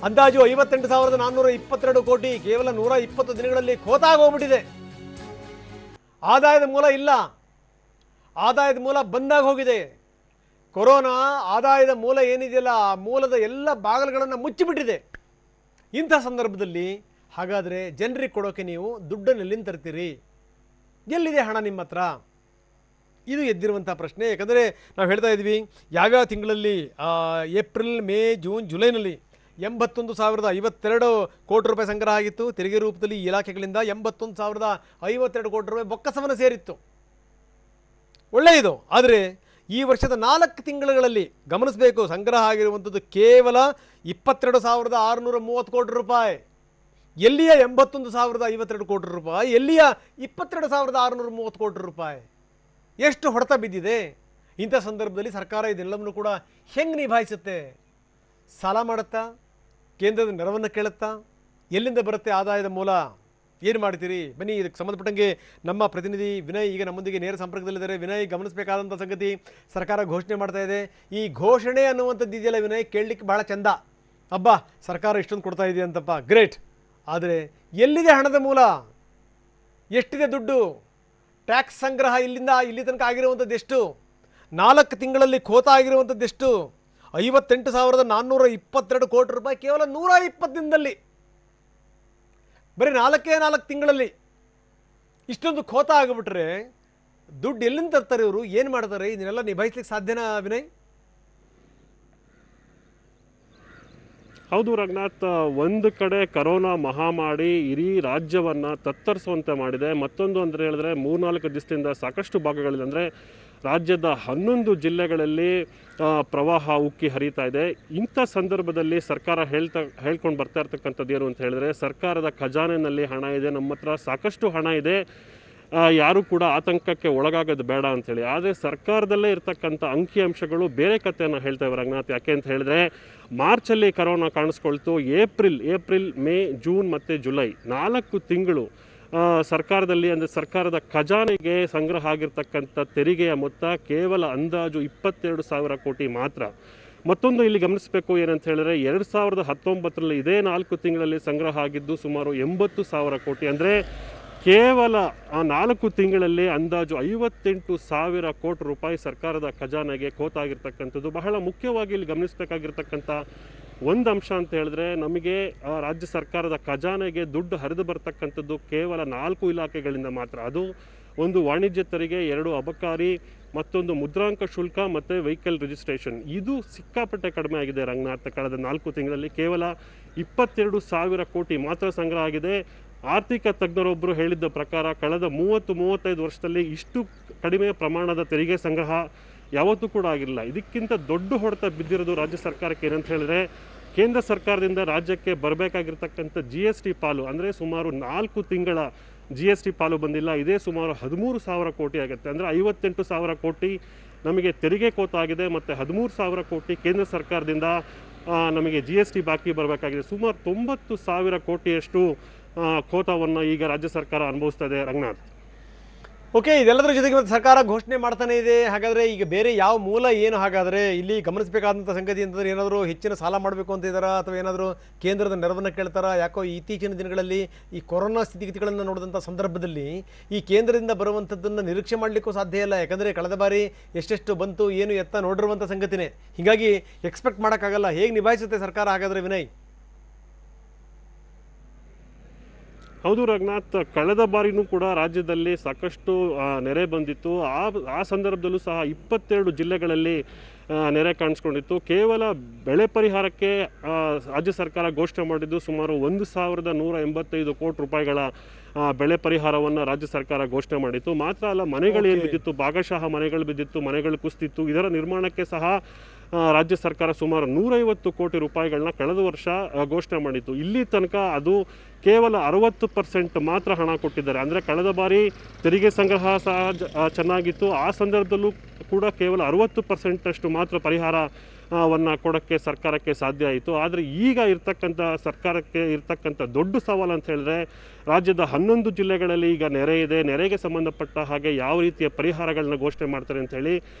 ಅಂದಾಜು 58,422 ಕೋಟಿ ಕೇವಲ 120 ದಿನಗಳಲ್ಲಿ ಖೋತ ಆಗೋಗ್ಬಿಟ್ಟಿದೆ. ಆದಾಯದ ಮೂಲ ಇಲ್ಲ, ಆದಾಯದ ಮೂಲ ಬಂದಾಗ ಹೋಗಿದೆ. ಕೊರೋನಾ ಆದಾಯದ ಮೂಲ ಏನಿದೆಯಲ್ಲ, ಆ ಮೂಲದ ಎಲ್ಲ ಬಾಗಿಲುಗಳನ್ನು ಮುಚ್ಚಿಬಿಟ್ಟಿದೆ. ಇಂಥ ಸಂದರ್ಭದಲ್ಲಿ ಹಾಗಾದರೆ ಜನರಿಗೆ ಕೊಡೋಕೆ ನೀವು ದುಡ್ಡನ್ನು ಎಲ್ಲಿಂದ ತರ್ತೀರಿ? ಎಲ್ಲಿದೆ ಹಣ ನಿಮ್ಮ ಹತ್ರ? ಇದು ಎದ್ದಿರುವಂಥ ಪ್ರಶ್ನೆ. ಯಾಕಂದರೆ ನಾವು ಹೇಳ್ತಾ ಇದ್ವಿ, ಯಾವ್ಯಾವ ತಿಂಗಳಲ್ಲಿ ಏಪ್ರಿಲ್, ಮೇ, ಜೂನ್, ಜುಲೈನಲ್ಲಿ 81,052 ಕೋಟಿ ರೂಪಾಯಿ ಸಂಗ್ರಹ ಆಗಿತ್ತು. ತೆರಿಗೆ ರೂಪದಲ್ಲಿ ಈ ಇಲಾಖೆಗಳಿಂದ 81,052 ಕೋಟಿ ರೂಪಾಯಿ ಬೊಕ್ಕಸವನ್ನು ಸೇರಿತ್ತು. ಒಳ್ಳೆಯದು. ಆದರೆ ಈ ವರ್ಷದ 4 ತಿಂಗಳುಗಳಲ್ಲಿ ಗಮನಿಸಬೇಕು, ಸಂಗ್ರಹ ಆಗಿರುವಂಥದ್ದು ಕೇವಲ 22,630 ಕೋಟಿ ರೂಪಾಯಿ. ಎಲ್ಲಿಯ 81,052 ಕೋಟಿ ರೂಪಾಯಿ, ಎಲ್ಲಿಯ 22,630 ಕೋಟಿ ರೂಪಾಯಿ? ಎಷ್ಟು ಹೊಡೆತ ಬಿದ್ದಿದೆ. ಇಂಥ ಸಂದರ್ಭದಲ್ಲಿ ಸರ್ಕಾರ ಇದೆಲ್ಲವನ್ನು ಕೂಡ ಹೆಂಗೆ ನಿಭಾಯಿಸುತ್ತೆ? ಸಾಲ ಮಾಡುತ್ತಾ? ಕೇಂದ್ರದ ನೆರವನ್ನು ಕೇಳುತ್ತಾ? ಎಲ್ಲಿಂದ ಬರುತ್ತೆ ಆದಾಯದ ಮೂಲ? ಏನು ಮಾಡ್ತೀರಿ? ಬನ್ನಿ, ಇದಕ್ಕೆ ಸಂಬಂಧಪಟ್ಟಂಗೆ ನಮ್ಮ ಪ್ರತಿನಿಧಿ ವಿನಯ್ ಈಗ ನಮ್ಮೊಂದಿಗೆ ನೇರ ಸಂಪರ್ಕದಲ್ಲಿದ್ದಾರೆ. ವಿನಯ್, ಗಮನಿಸಬೇಕಾದಂಥ ಸಂಗತಿ, ಸರ್ಕಾರ ಘೋಷಣೆ ಮಾಡ್ತಾ ಇದೆ. ಈ ಘೋಷಣೆ ಅನ್ನುವಂಥದ್ದು ಇದೆಯಲ್ಲ ವಿನಯ್, ಕೇಳಲಿಕ್ಕೆ ಬಹಳ ಚಂದ. ಅಬ್ಬಾ, ಸರ್ಕಾರ ಇಷ್ಟೊಂದು ಕೊಡ್ತಾ ಇದೆ ಅಂತಪ್ಪ, ಗ್ರೇಟ್. ಆದರೆ ಎಲ್ಲಿದೆ ಹಣದ ಮೂಲ? ಎಷ್ಟಿದೆ ದುಡ್ಡು? ಟ್ಯಾಕ್ಸ್ ಸಂಗ್ರಹ ಇಲ್ಲಿಂದ ಇಲ್ಲಿ ತನಕ ಆಗಿರುವಂಥದ್ದು ಎಷ್ಟು? 4 ತಿಂಗಳಲ್ಲಿ ಖೋತ ಆಗಿರುವಂಥದ್ದು ಎಷ್ಟು? 58,422 ಕೋಟಿ ರೂಪಾಯಿ ಕೇವಲ 120 ದಿನದಲ್ಲಿ, ಬರೀ 4 ತಿಂಗಳಲ್ಲಿ ಇಷ್ಟೊಂದು ಖೋತ ಆಗಿಬಿಟ್ರೆ ದುಡ್ಡು ಎಲ್ಲಿಂದ ತರ್ತಾರೆ ಇವರು? ಏನು ಮಾಡ್ತಾರೆ? ಇದನ್ನೆಲ್ಲ ನಿಭಾಯಿಸ್ಲಿಕ್ಕೆ ಸಾಧ್ಯನಾ ವಿನಯ್? ಹೌದು ರಂಗನಾಥ್, ಒಂದು ಕಡೆ ಕರೋನಾ ಮಹಾಮಾರಿ ಇಡೀ ರಾಜ್ಯವನ್ನು ತತ್ತರಿಸುವಂತೆ ಮಾಡಿದೆ. ಮತ್ತೊಂದು ಅಂದರೆ ಹೇಳಿದ್ರೆ 3-4 ದಿವಸದಿಂದ ಸಾಕಷ್ಟು ಭಾಗಗಳಲ್ಲಿ, ಅಂದರೆ ರಾಜ್ಯದ 11 ಜಿಲ್ಲೆಗಳಲ್ಲಿ ಪ್ರವಾಹ ಉಕ್ಕಿ ಹರಿತಾ ಇದೆ. ಇಂಥ ಸಂದರ್ಭದಲ್ಲಿ ಸರ್ಕಾರ ಹೇಳ್ಕೊಂಡು ಬರ್ತಾ ಇರ್ತಕ್ಕಂಥದ್ದು ಏನು ಅಂತ ಹೇಳಿದ್ರೆ, ಸರ್ಕಾರದ ಖಜಾನೆಯಲ್ಲಿ ಹಣ ಇದೆ, ನಮ್ಮ ಹತ್ರ ಸಾಕಷ್ಟು ಹಣ ಇದೆ, ಯಾರು ಕೂಡ ಆತಂಕಕ್ಕೆ ಒಳಗಾಗೋದು ಬೇಡ ಅಂಥೇಳಿ. ಆದರೆ ಸರ್ಕಾರದಲ್ಲೇ ಇರ್ತಕ್ಕಂಥ ಅಂಕಿಅಂಶಗಳು ಬೇರೆ ಕಥೆಯನ್ನು ಹೇಳ್ತೇವೆ ರಂಗನಾಥ್. ಯಾಕೆ ಅಂತ ಹೇಳಿದ್ರೆ, ಮಾರ್ಚಲ್ಲಿ ಕರೋನಾ ಕಾಣಿಸ್ಕೊಳ್ತು. ಏಪ್ರಿಲ್, ಮೇ, ಜೂನ್ ಮತ್ತು ಜುಲೈ 4 ತಿಂಗಳು ಸರ್ಕಾರದಲ್ಲಿ, ಅಂದರೆ ಸರ್ಕಾರದ ಖಜಾನೆಗೆ ಸಂಗ್ರಹ ಆಗಿರ್ತಕ್ಕಂಥ ತೆರಿಗೆಯ ಮೊತ್ತ ಕೇವಲ ಅಂದಾಜು 22,000 ಕೋಟಿ ಮಾತ್ರ. ಮತ್ತೊಂದು ಇಲ್ಲಿ ಗಮನಿಸಬೇಕು ಏನಂತ ಹೇಳಿದ್ರೆ, 2019ರಲ್ಲಿ ಇದೇ 4 ತಿಂಗಳಲ್ಲಿ ಸಂಗ್ರಹ ಆಗಿದ್ದು ಸುಮಾರು 80,000 ಕೋಟಿ. ಅಂದರೆ ಕೇವಲ ಆ 4 ತಿಂಗಳಲ್ಲಿ ಅಂದಾಜು 58,000 ಕೋಟಿ ರೂಪಾಯಿ ಸರ್ಕಾರದ ಖಜಾನೆಗೆ ಖೋತಾಗಿರ್ತಕ್ಕಂಥದ್ದು. ಬಹಳ ಮುಖ್ಯವಾಗಿ ಇಲ್ಲಿ ಗಮನಿಸಬೇಕಾಗಿರ್ತಕ್ಕಂಥ ಒಂದು ಅಂಶ ಅಂತ ಹೇಳಿದ್ರೆ, ನಮಗೆ ರಾಜ್ಯ ಸರ್ಕಾರದ ಖಜಾನೆಗೆ ದುಡ್ಡು ಹರಿದು ಬರ್ತಕ್ಕಂಥದ್ದು ಕೇವಲ 4 ಇಲಾಖೆಗಳಿಂದ ಮಾತ್ರ. ಅದು ಒಂದು ವಾಣಿಜ್ಯ ತೆರಿಗೆ, 2 ಅಬಕಾರಿ, ಮತ್ತೊಂದು ಮುದ್ರಾಂಕ ಶುಲ್ಕ ಮತ್ತು ವೆಹಿಕಲ್ ರಿಜಿಸ್ಟ್ರೇಷನ್. ಇದು ಸಿಕ್ಕಾಪಟ್ಟೆ ಕಡಿಮೆ ಆಗಿದೆ ರಂಗನಾಥ್. ಕಳೆದ 4 ತಿಂಗಳಲ್ಲಿ ಕೇವಲ 22,000 ಕೋಟಿ ಮಾತ್ರ ಸಂಗ್ರಹ ಆಗಿದೆ. ಆರ್ಥಿಕ ತಜ್ಞರೊಬ್ಬರು ಹೇಳಿದ್ದ ಪ್ರಕಾರ ಕಳೆದ 30-35 ವರ್ಷದಲ್ಲಿ ಇಷ್ಟು ಕಡಿಮೆ ಪ್ರಮಾಣದ ತೆರಿಗೆ ಸಂಗ್ರಹ ಯಾವತ್ತೂ ಕೂಡ ಆಗಿರಲಿಲ್ಲ. ಇದಕ್ಕಿಂತ ದೊಡ್ಡ ಹೊಡೆತ ಬಿದ್ದಿರೋದು ರಾಜ್ಯ ಸರ್ಕಾರಕ್ಕೆ ಏನಂತ ಹೇಳಿದ್ರೆ, ಕೇಂದ್ರ ಸರ್ಕಾರದಿಂದ ರಾಜ್ಯಕ್ಕೆ ಬರಬೇಕಾಗಿರ್ತಕ್ಕಂಥ GST ಪಾಲು, ಅಂದರೆ ಸುಮಾರು 4 ತಿಂಗಳ GST ಪಾಲು ಬಂದಿಲ್ಲ. ಇದೇ ಸುಮಾರು 13,000 ಕೋಟಿ ಆಗುತ್ತೆ. ಅಂದರೆ 58,000 ಕೋಟಿ ನಮಗೆ ತೆರಿಗೆ ಕೋತ ಆಗಿದೆ ಮತ್ತು 13,000 ಕೋಟಿ ಕೇಂದ್ರ ಸರ್ಕಾರದಿಂದ ನಮಗೆ GST ಬಾಕಿ ಬರಬೇಕಾಗಿದೆ. ಸುಮಾರು 90,000 ಕೋಟಿಯಷ್ಟು ಕೋತವನ್ನು ಈಗ ರಾಜ್ಯ ಸರ್ಕಾರ ಅನುಭವಿಸ್ತಾ ಇದೆ. ರಂಗನಾಥ್, ಓಕೆ, ಇದೆಲ್ಲದರ ಜೊತೆಗೆ ಮತ್ತೆ ಸರ್ಕಾರ ಘೋಷಣೆ ಮಾಡ್ತಾನೆ ಇದೆ. ಹಾಗಾದರೆ ಈಗ ಬೇರೆ ಯಾವ ಮೂಲ ಏನು? ಹಾಗಾದರೆ ಇಲ್ಲಿ ಗಮನಿಸಬೇಕಾದಂಥ ಸಂಗತಿ ಅಂತಂದರೆ ಏನಾದರೂ ಹೆಚ್ಚಿನ ಸಾಲ ಮಾಡಬೇಕು ಅಂತ ಇದ್ದಾರಾ, ಅಥವಾ ಏನಾದರೂ ಕೇಂದ್ರದ ನೆರವನ್ನು ಕೇಳ್ತಾರಾ? ಯಾಕೋ ಇತ್ತೀಚಿನ ದಿನಗಳಲ್ಲಿ ಈ ಕೊರೋನಾ ಸ್ಥಿತಿಗತಿಗಳನ್ನು ನೋಡಿದಂಥ ಸಂದರ್ಭದಲ್ಲಿ ಈ ಕೇಂದ್ರದಿಂದ ಬರುವಂಥದ್ದನ್ನು ನಿರೀಕ್ಷೆ ಮಾಡಲಿಕ್ಕೂ ಸಾಧ್ಯ ಇಲ್ಲ. ಯಾಕಂದರೆ ಕಳೆದ ಬಾರಿ ಎಷ್ಟೆಷ್ಟು ಬಂತು ಏನು ಎತ್ತ ನೋಡಿರುವಂಥ ಸಂಗತಿನೇ. ಹೀಗಾಗಿ ಎಕ್ಸ್ಪೆಕ್ಟ್ ಮಾಡೋಕ್ಕಾಗಲ್ಲ. ಹೇಗೆ ನಿಭಾಯಿಸುತ್ತೆ ಸರ್ಕಾರ ಹಾಗಾದರೆ ವಿನಯ್? ಹೌದು ರಂಗನಾಥ್, ಕಳೆದ ಬಾರಿನೂ ಕೂಡ ರಾಜ್ಯದಲ್ಲಿ ಸಾಕಷ್ಟು ನೆರೆ ಬಂದಿತ್ತು. ಆ ಸಂದರ್ಭದಲ್ಲೂ ಸಹ 22 ಜಿಲ್ಲೆಗಳಲ್ಲಿ ನೆರೆ ಕಾಣಿಸ್ಕೊಂಡಿತ್ತು. ಕೇವಲ ಬೆಳೆ ಪರಿಹಾರಕ್ಕೆ ರಾಜ್ಯ ಸರ್ಕಾರ ಘೋಷಣೆ ಮಾಡಿದ್ದು ಸುಮಾರು 1,185 ಕೋಟಿ ರೂಪಾಯಿಗಳ ಬೆಳೆ ಪರಿಹಾರವನ್ನು ರಾಜ್ಯ ಸರ್ಕಾರ ಘೋಷಣೆ ಮಾಡಿತ್ತು. ಮಾತ್ರ ಅಲ್ಲ, ಮನೆಗಳು ಏನು ಬಿದ್ದಿತ್ತು, ಭಾಗಶಃ ಮನೆಗಳು ಬಿದ್ದಿತ್ತು, ಮನೆಗಳು ಕುಸಿದಿತ್ತು. ಇದರ ನಿರ್ಮಾಣಕ್ಕೆ ಸಹ ರಾಜ್ಯ ಸರ್ಕಾರ ಸುಮಾರು 150 ಕೋಟಿ ರೂಪಾಯಿಗಳನ್ನ ಕಳೆದ ವರ್ಷ ಘೋಷಣೆ ಮಾಡಿತ್ತು. ಇಲ್ಲಿ ತನಕ ಅದು ಕೇವಲ 60% ಮಾತ್ರ ಹಣ ಕೊಟ್ಟಿದ್ದಾರೆ. ಅಂದರೆ ಕಳೆದ ಬಾರಿ ತೆರಿಗೆ ಸಂಗ್ರಹ ಸಹ ಚೆನ್ನಾಗಿತ್ತು. ಆ ಸಂದರ್ಭದಲ್ಲೂ ಕೂಡ ಕೇವಲ 60% ಅಷ್ಟು ಮಾತ್ರ ಪರಿಹಾರವನ್ನು ಕೊಡೋಕ್ಕೆ ಸರ್ಕಾರಕ್ಕೆ ಸಾಧ್ಯ ಆಯಿತು. ಆದರೆ ಈಗ ಸರ್ಕಾರಕ್ಕೆ ಇರ್ತಕ್ಕಂಥ ದೊಡ್ಡ ಸವಾಲು ಅಂತ ಹೇಳಿದ್ರೆ, ರಾಜ್ಯದ 11 ಜಿಲ್ಲೆಗಳಲ್ಲಿ ಈಗ ನೆರೆ ಇದೆ. ನೆರೆಗೆ ಸಂಬಂಧಪಟ್ಟ ಹಾಗೆ ಯಾವ ರೀತಿಯ ಪರಿಹಾರಗಳನ್ನ ಘೋಷಣೆ ಮಾಡ್ತಾರೆ ಅಂತ ಹೇಳಿ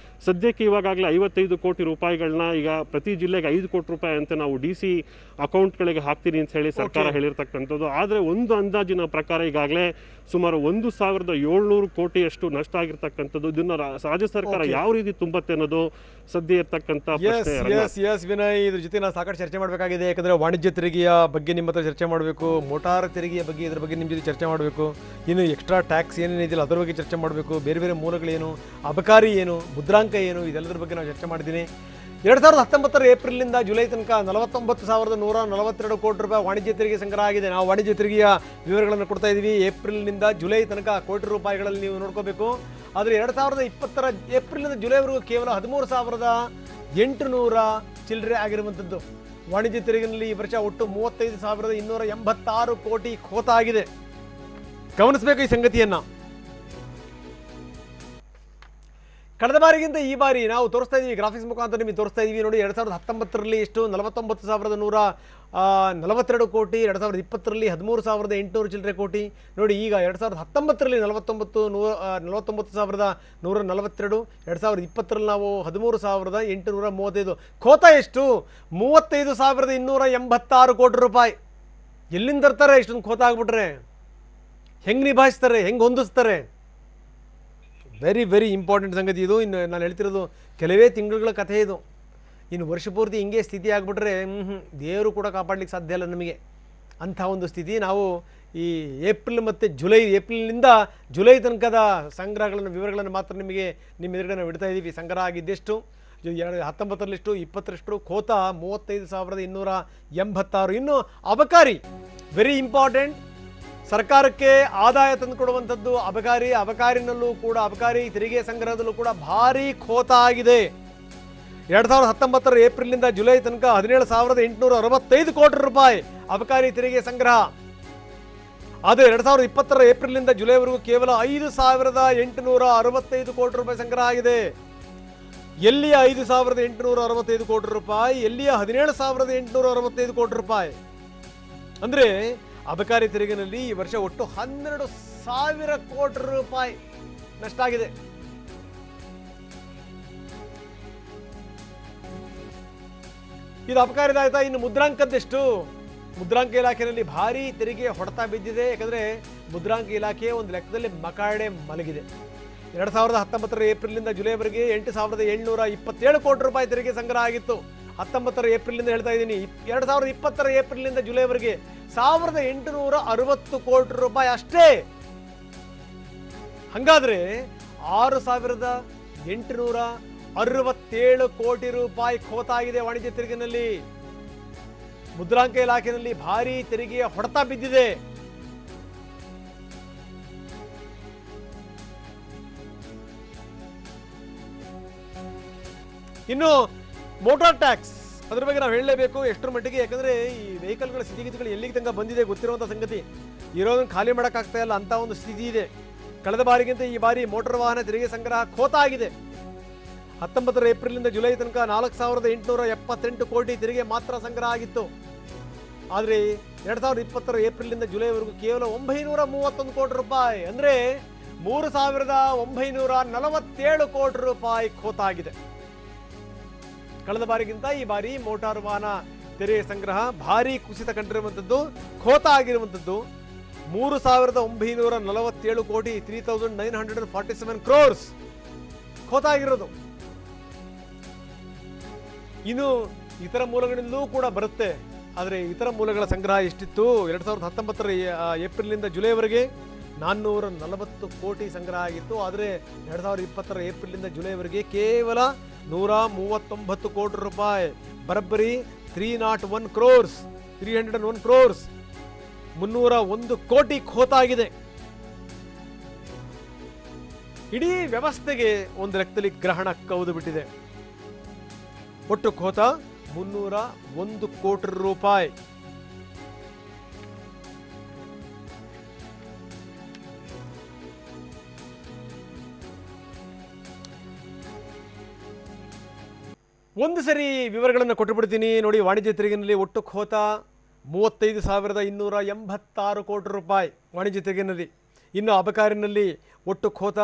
ಸದ್ಯಕ್ಕೆ ಇವಾಗಲೇ 55 ಕೋಟಿ ರೂಪಾಯಿಗಳನ್ನ ಈಗ ಪ್ರತಿ ಜಿಲ್ಲೆಗೆ 5 ಕೋಟಿ ರೂಪಾಯಿ ಅಂತ ನಾವು DC ಅಕೌಂಟ್ಗಳಿಗೆ ಹಾಕ್ತೀನಿ ಅಂತ ಹೇಳಿ ಸರ್ಕಾರ ಹೇಳಿರ್ತಕ್ಕಂಥದ್ದು. ಆದರೆ ಒಂದು ಅಂದಾಜಿನ ಪ್ರಕಾರ ಈಗಾಗಲೇ ಸುಮಾರು 1,700 ಕೋಟಿಯಷ್ಟು ನಷ್ಟ ಆಗಿರ್ತಕ್ಕಂಥದ್ದು. ಇದನ್ನ ರಾಜ್ಯ ಸರ್ಕಾರ ಯಾವ ರೀತಿ ತುಂಬತ್ತೆ ಅನ್ನೋದು ಸದ್ಯ ಇರ್ತಕ್ಕಂಥ ಪ್ರಶ್ನೆ. ವಿನಯ್, ಇದ್ರ ಜೊತೆ ನಾವು ಸಾಕಷ್ಟು ಚರ್ಚೆ ಮಾಡಬೇಕಾಗಿದೆ. ಯಾಕಂದರೆ ವಾಣಿಜ್ಯ ತೆರಿಗೆಯ ಬಗ್ಗೆ ನಿಮ್ಮ ಹತ್ರ ಚರ್ಚೆ ಮಾಡಬೇಕು, ಮೋಟಾರ್ ತೆರಿಗೆಯ ಬಗ್ಗೆ ಇದ್ರ ಬಗ್ಗೆ ನಿಮ್ಮ ಜೊತೆ ಚರ್ಚೆ ಮಾಡಬೇಕು, ಇನ್ನು ಎಕ್ಸ್ಟ್ರಾ ಟ್ಯಾಕ್ಸ್ ಏನೇನಿದೆಯಲ್ಲ ಅದರ ಬಗ್ಗೆ ಚರ್ಚೆ ಮಾಡಬೇಕು, ಬೇರೆ ಬೇರೆ ಮೂಲಗಳೇನು, ಅಬಕಾರಿ ಏನು, ಮುದ್ರಾಂಕ ಏನು, ಇದೆಲ್ಲದರ ಬಗ್ಗೆ ನಾವು ಚರ್ಚೆ ಮಾಡಿದ್ದೀನಿ. 2019 ಏಪ್ರಿಲ್ನಿಂದ ಜುಲೈ ತನಕ 49,142 ಕೋಟಿ ರೂಪಾಯಿ ವಾಣಿಜ್ಯ ತೆರಿಗೆ ಸಂಗ್ರಹ ಆಗಿದೆ. ನಾವು ವಾಣಿಜ್ಯ ತೆರಿಗೆಯ ವಿವರಗಳನ್ನು ಕೊಡ್ತಾ ಇದ್ದೀವಿ. ಏಪ್ರಿಲ್ನಿಂದ ಜುಲೈ ತನಕ ಕೋಟಿ ರೂಪಾಯಿಗಳಲ್ಲಿ ನೀವು ನೋಡ್ಕೋಬೇಕು. ಆದರೆ 2020 ಏಪ್ರಿಲ್ನಿಂದ ಜುಲೈವರೆಗೂ ಕೇವಲ 13,800 ಚಿಲ್ಲರೆ ಆಗಿರುವಂಥದ್ದು. ವಾಣಿಜ್ಯ ತೆರಿಗೆಯಲ್ಲಿ ಈ ವರ್ಷ ಒಟ್ಟು 35,286 ಕೋಟಿ ಖೋತ ಆಗಿದೆ. ಗಮನಿಸಬೇಕು ಈ ಸಂಗತಿಯನ್ನು. ಕಳೆದ ಬಾರಿಗಿಂತ ಈ ಬಾರಿ ನಾವು ತೋರಿಸ್ತಾ ಇದ್ದೀವಿ, ಗ್ರಾಫಿಕ್ಸ್ ಮುಖಾಂತರ ನಿಮಗೆ ತೋರಿಸ್ತಾ ಇದ್ದೀವಿ. ನೋಡಿ, 2019ರಲ್ಲಿ ಎಷ್ಟು 49,142 ಕೋಟಿ, 2020ರಲ್ಲಿ 13,800 ಚಿಲ್ಲರೆ ಕೋಟಿ. ನೋಡಿ, ಈಗ 2019ರಲ್ಲಿ 49,142, 2020ರಲ್ಲಿ ನಾವು 13,835. ಖೋತ ಎಷ್ಟು? 35,286 ಕೋಟಿ ರೂಪಾಯಿ. ಎಲ್ಲಿಂದ ತರ್ತಾರೆ ಇಷ್ಟೊಂದು ಖೋತ ಆಗ್ಬಿಟ್ರೆ? ಹೆಂಗೆ ನಿಭಾಯಿಸ್ತಾರೆ, ಹೆಂಗೆ ಹೊಂದಿಸ್ತಾರೆ? ವೆರಿ ವೆರಿ ಇಂಪಾರ್ಟೆಂಟ್ ಸಂಗತಿ ಇದು. ಇನ್ನು ನಾನು ಹೇಳ್ತಿರೋದು ಕೆಲವೇ ತಿಂಗಳುಗಳ ಕಥೆ ಇದು. ಇನ್ನು ವರ್ಷ ಪೂರ್ತಿ ಹಿಂಗೆ ಸ್ಥಿತಿ ಆಗಿಬಿಟ್ರೆ ದೇವರು ಕೂಡ ಕಾಪಾಡಲಿಕ್ಕೆ ಸಾಧ್ಯ ಇಲ್ಲ ನಮಗೆ. ಅಂಥ ಒಂದು ಸ್ಥಿತಿ. ನಾವು ಈ ಏಪ್ರಿಲ್ ಮತ್ತು ಏಪ್ರಿಲ್ನಿಂದ ಜುಲೈ ತನಕದ ಸಂಗ್ರಹಗಳನ್ನು ವಿವರಗಳನ್ನು ಮಾತ್ರ ನಿಮಗೆ ನಿಮ್ಮ ಎದುರುಗಡೆ ನಾವು ಇಡ್ತಾ ಇದ್ದೀವಿ. ಸಂಗ್ರಹ ಆಗಿದ್ದೆಷ್ಟು, 19ರಲ್ಲಿಷ್ಟು, 20ರಷ್ಟು, ಖೋತ 35,286. ಇನ್ನು ಅಬಕಾರಿ ವೆರಿ ಇಂಪಾರ್ಟೆಂಟ್. ಸರ್ಕಾರಕ್ಕೆ ಆದಾಯ ತಂದುಕೊಡುವಂಥದ್ದು ಅಬಕಾರಿನಲ್ಲೂ ಕೂಡ, ಅಬಕಾರಿ ತೆರಿಗೆ ಸಂಗ್ರಹದಲ್ಲೂ ಕೂಡ ಭಾರಿ ಖೋತ ಆಗಿದೆ. 2019 ಏಪ್ರಿಲ್ನಿಂದ ಜುಲೈ ತನಕ 17,865 ಕೋಟಿ ರೂಪಾಯಿ ಅಬಕಾರಿ ತೆರಿಗೆ ಸಂಗ್ರಹ. ಆದರೆ 2020 ಏಪ್ರಿಲ್ನಿಂದ ಜುಲೈವರೆಗೂ ಕೇವಲ 5,865 ಕೋಟಿ ರೂಪಾಯಿ ಸಂಗ್ರಹ ಆಗಿದೆ. ಎಲ್ಲಿಯ 5,865 ಕೋಟಿ ರೂಪಾಯಿ, ಎಲ್ಲಿಯ 17,865 ಕೋಟಿ ರೂಪಾಯಿ? ಅಂದರೆ ಅಬಕಾರಿ ತೆರಿಗೆನಲ್ಲಿ ಈ ವರ್ಷ ಒಟ್ಟು 12,000 ಕೋಟಿ ರೂಪಾಯಿ ನಷ್ಟ ಆಗಿದೆ. ಇದು ಅಬಕಾರಿದಾಯ್ತಾ? ಇನ್ನು ಮುದ್ರಾಂಕದ್ದೆಷ್ಟು? ಮುದ್ರಾಂಕ ಇಲಾಖೆಯಲ್ಲಿ ಭಾರಿ ತೆರಿಗೆ ಹೊಡೆತ ಬಿದ್ದಿದೆ. ಯಾಕಂದರೆ ಮುದ್ರಾಂಕ ಇಲಾಖೆ ಒಂದು ಲೆಕ್ಕದಲ್ಲಿ ಮಕಾಡೆ ಮಲಗಿದೆ. 2019 ಏಪ್ರಿಲ್ನಿಂದ ಜುಲೈವರೆಗೆ 8,727 ಕೋಟಿ ರೂಪಾಯಿ ತೆರಿಗೆ ಸಂಗ್ರಹ ಆಗಿತ್ತು. 19 ಏಪ್ರಿಲ್ನಿಂದ ಹೇಳ್ತಾ ಇದ್ದೀನಿ. 2020 ಏಪ್ರಿಲ್ನಿಂದ ಜುಲೈವರೆಗೆ 1,860 ಕೋಟಿ ರೂಪಾಯಿ ಅಷ್ಟೇ. ಹಂಗಾದ್ರೆ 6,867 ಕೋಟಿ ರೂಪಾಯಿ ಖೋತ ಆಗಿದೆ ವಾಣಿಜ್ಯ ತೆರಿಗೆನಲ್ಲಿ. ಮುದ್ರಾಂಕ ಇಲಾಖೆಯಲ್ಲಿ ಭಾರಿ ತೆರಿಗೆಯ ಹೊಡೆತ ಬಿದ್ದಿದೆ. ಇನ್ನು ಮೋಟಾರ್ ಟ್ಯಾಕ್ಸ್, ಅದ್ರ ಬಗ್ಗೆ ನಾವು ಹೇಳಲೇಬೇಕು ಎಷ್ಟರ ಮಟ್ಟಿಗೆ. ಯಾಕಂದ್ರೆ ಈ ವೆಹಿಕಲ್ಗಳ ಸ್ಥಿತಿಗತಿಗಳು ಎಲ್ಲಿಗೆ ತನಕ ಬಂದಿದೆ ಗೊತ್ತಿರುವಂಥ ಸಂಗತಿ. ಇರೋದನ್ನು ಖಾಲಿ ಮಾಡೋಕ್ಕಾಗ್ತಾ ಇಲ್ಲ ಅಂತ ಒಂದು ಸ್ಥಿತಿ ಇದೆ. ಕಳೆದ ಬಾರಿಗಿಂತ ಈ ಬಾರಿ ಮೋಟಾರ್ ವಾಹನ ತೆರಿಗೆ ಸಂಗ್ರಹ ಖೋತ ಆಗಿದೆ. 19 ಏಪ್ರಿಲಿಂದ ಜುಲೈ ತನಕ 4878 ಕೋಟಿ ತೆರಿಗೆ ಮಾತ್ರ ಸಂಗ್ರಹ ಆಗಿತ್ತು. ಆದರೆ 2020 ಏಪ್ರಿಲಿಂದ ಜುಲೈವರೆಗೂ ಕೇವಲ 931 ಕೋಟಿ ರೂಪಾಯಿ, ಅಂದರೆ 3947 ಕೋಟಿ ರೂಪಾಯಿ ಖೋತಾಗಿದೆ. ಕಳೆದ ಬಾರಿಗಿಂತ ಈ ಬಾರಿ ಮೋಟಾರು ವಾಹನ ತೆರಿಗೆ ಸಂಗ್ರಹ ಭಾರಿ ಕುಸಿತ ಕಂಡಿರುವಂಥದ್ದು, ಖೋತ ಆಗಿರುವಂಥದ್ದು 3947 ಕೋಟಿ 3947 ಕ್ರೋರ್ಸ್ ಖೋತ ಆಗಿರೋದು. ಇನ್ನು ಇತರ ಮೂಲಗಳಿಂದಲೂ ಕೂಡ ಬರುತ್ತೆ. ಆದರೆ ಇತರ ಮೂಲಗಳ ಸಂಗ್ರಹ ಎಷ್ಟಿತ್ತು? 2019 ಏಪ್ರಿಲ್ನಿಂದ ಜುಲೈವರೆಗೆ 440 ಕೋಟಿ ಸಂಗ್ರಹ ಆಗಿತ್ತು. ಆದರೆ 2020 ಏಪ್ರಿಲ್ನಿಂದ ಜುಲೈವರೆಗೆ ಕೇವಲ 139 ಕೋಟಿ ರೂಪಾಯಿ, ಬರೋಬ್ಬರಿ 301 ಕ್ರೋರ್ಸ್ 301 ಕೋಟಿ ಖೋತ ಆಗಿದೆ. ಇಡೀ ವ್ಯವಸ್ಥೆಗೆ ಒಂದು ಲೆಕ್ಕದಲ್ಲಿ ಗ್ರಹಣ ಕೌದು ಬಿಟ್ಟಿದೆ. ಒಟ್ಟು ಖೋತ 301 ಕೋಟಿ ರೂಪಾಯಿ. ಒಂದು ಸರಿ ವಿವರಗಳನ್ನು ಕೊಟ್ಟುಬಿಡ್ತೀನಿ ನೋಡಿ. ವಾಣಿಜ್ಯ ತೆರಿಗೆನಲ್ಲಿ ಒಟ್ಟು ಖೋತ 35,286 ಕೋಟಿ ರೂಪಾಯಿ ವಾಣಿಜ್ಯ ತೆರಿಗೆನಲ್ಲಿ. ಇನ್ನು ಅಬಕಾರಿನಲ್ಲಿ ಒಟ್ಟು ಖೋತ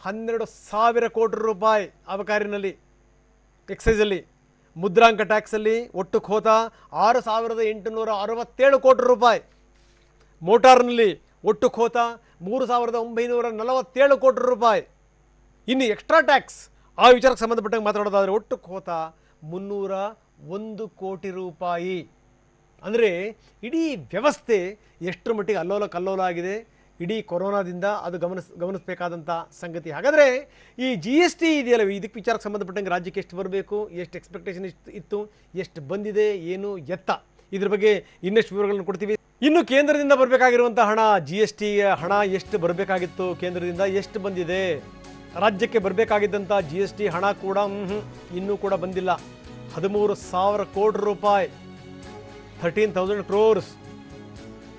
12,000 ಕೋಟಿ ರೂಪಾಯಿ ಅಬಕಾರಿನಲ್ಲಿ, ಎಕ್ಸೈಸಲ್ಲಿ. ಮುದ್ರಾಂಕ ಟ್ಯಾಕ್ಸಲ್ಲಿ ಒಟ್ಟು ಖೋತ 6,867 ಕೋಟಿ ರೂಪಾಯಿ. ಮೋಟಾರ್ನಲ್ಲಿ ಒಟ್ಟು ಖೋತ 3,947 ಕೋಟಿ ರೂಪಾಯಿ. ಇನ್ನು ಎಕ್ಸ್ಟ್ರಾ ಟ್ಯಾಕ್ಸ್ ಆ ವಿಚಾರಕ್ಕೆ ಸಂಬಂಧಪಟ್ಟಂಗೆ ಮಾತಾಡೋದಾದರೆ ಒಟ್ಟು ಖೋತ 301 ಕೋಟಿ ರೂಪಾಯಿ. ಅಂದರೆ ಇಡೀ ವ್ಯವಸ್ಥೆ ಎಷ್ಟರ ಮಟ್ಟಿಗೆ ಅಲ್ಲೋಲ ಕಲ್ಲೋಲ ಆಗಿದೆ. ಇಡೀ ಕೊರೋನಾದಿಂದ ಅದು ಗಮನಿಸಬೇಕಾದಂಥ ಸಂಗತಿ. ಹಾಗಾದರೆ ಈ GST ಇದೆಯಲ್ಲ, ಇದಕ್ಕೆ ವಿಚಾರಕ್ಕೆ ಸಂಬಂಧಪಟ್ಟಂಗೆ ರಾಜ್ಯಕ್ಕೆ ಎಷ್ಟು ಬರಬೇಕು, ಎಷ್ಟು ಎಕ್ಸ್ಪೆಕ್ಟೇಷನ್ ಇತ್ತು, ಎಷ್ಟು ಬಂದಿದೆ, ಏನು ಎತ್ತ, ಇದ್ರ ಬಗ್ಗೆ ಇನ್ನಷ್ಟು ವಿವರಗಳನ್ನು ಕೊಡ್ತೀವಿ. ಇನ್ನು ಕೇಂದ್ರದಿಂದ ಬರಬೇಕಾಗಿರುವಂಥ ಹಣ, GST ಹಣ ಎಷ್ಟು ಬರಬೇಕಾಗಿತ್ತು, ಕೇಂದ್ರದಿಂದ ಎಷ್ಟು ಬಂದಿದೆ, ರಾಜ್ಯಕ್ಕೆ ಬರಬೇಕಾಗಿದ್ದಂಥ GST ಹಣ ಕೂಡ ಇನ್ನೂ ಕೂಡ ಬಂದಿಲ್ಲ. 13,000 ಕೋಟಿ ರೂಪಾಯಿ, 13,000 ಕ್ರೋರ್ಸ್.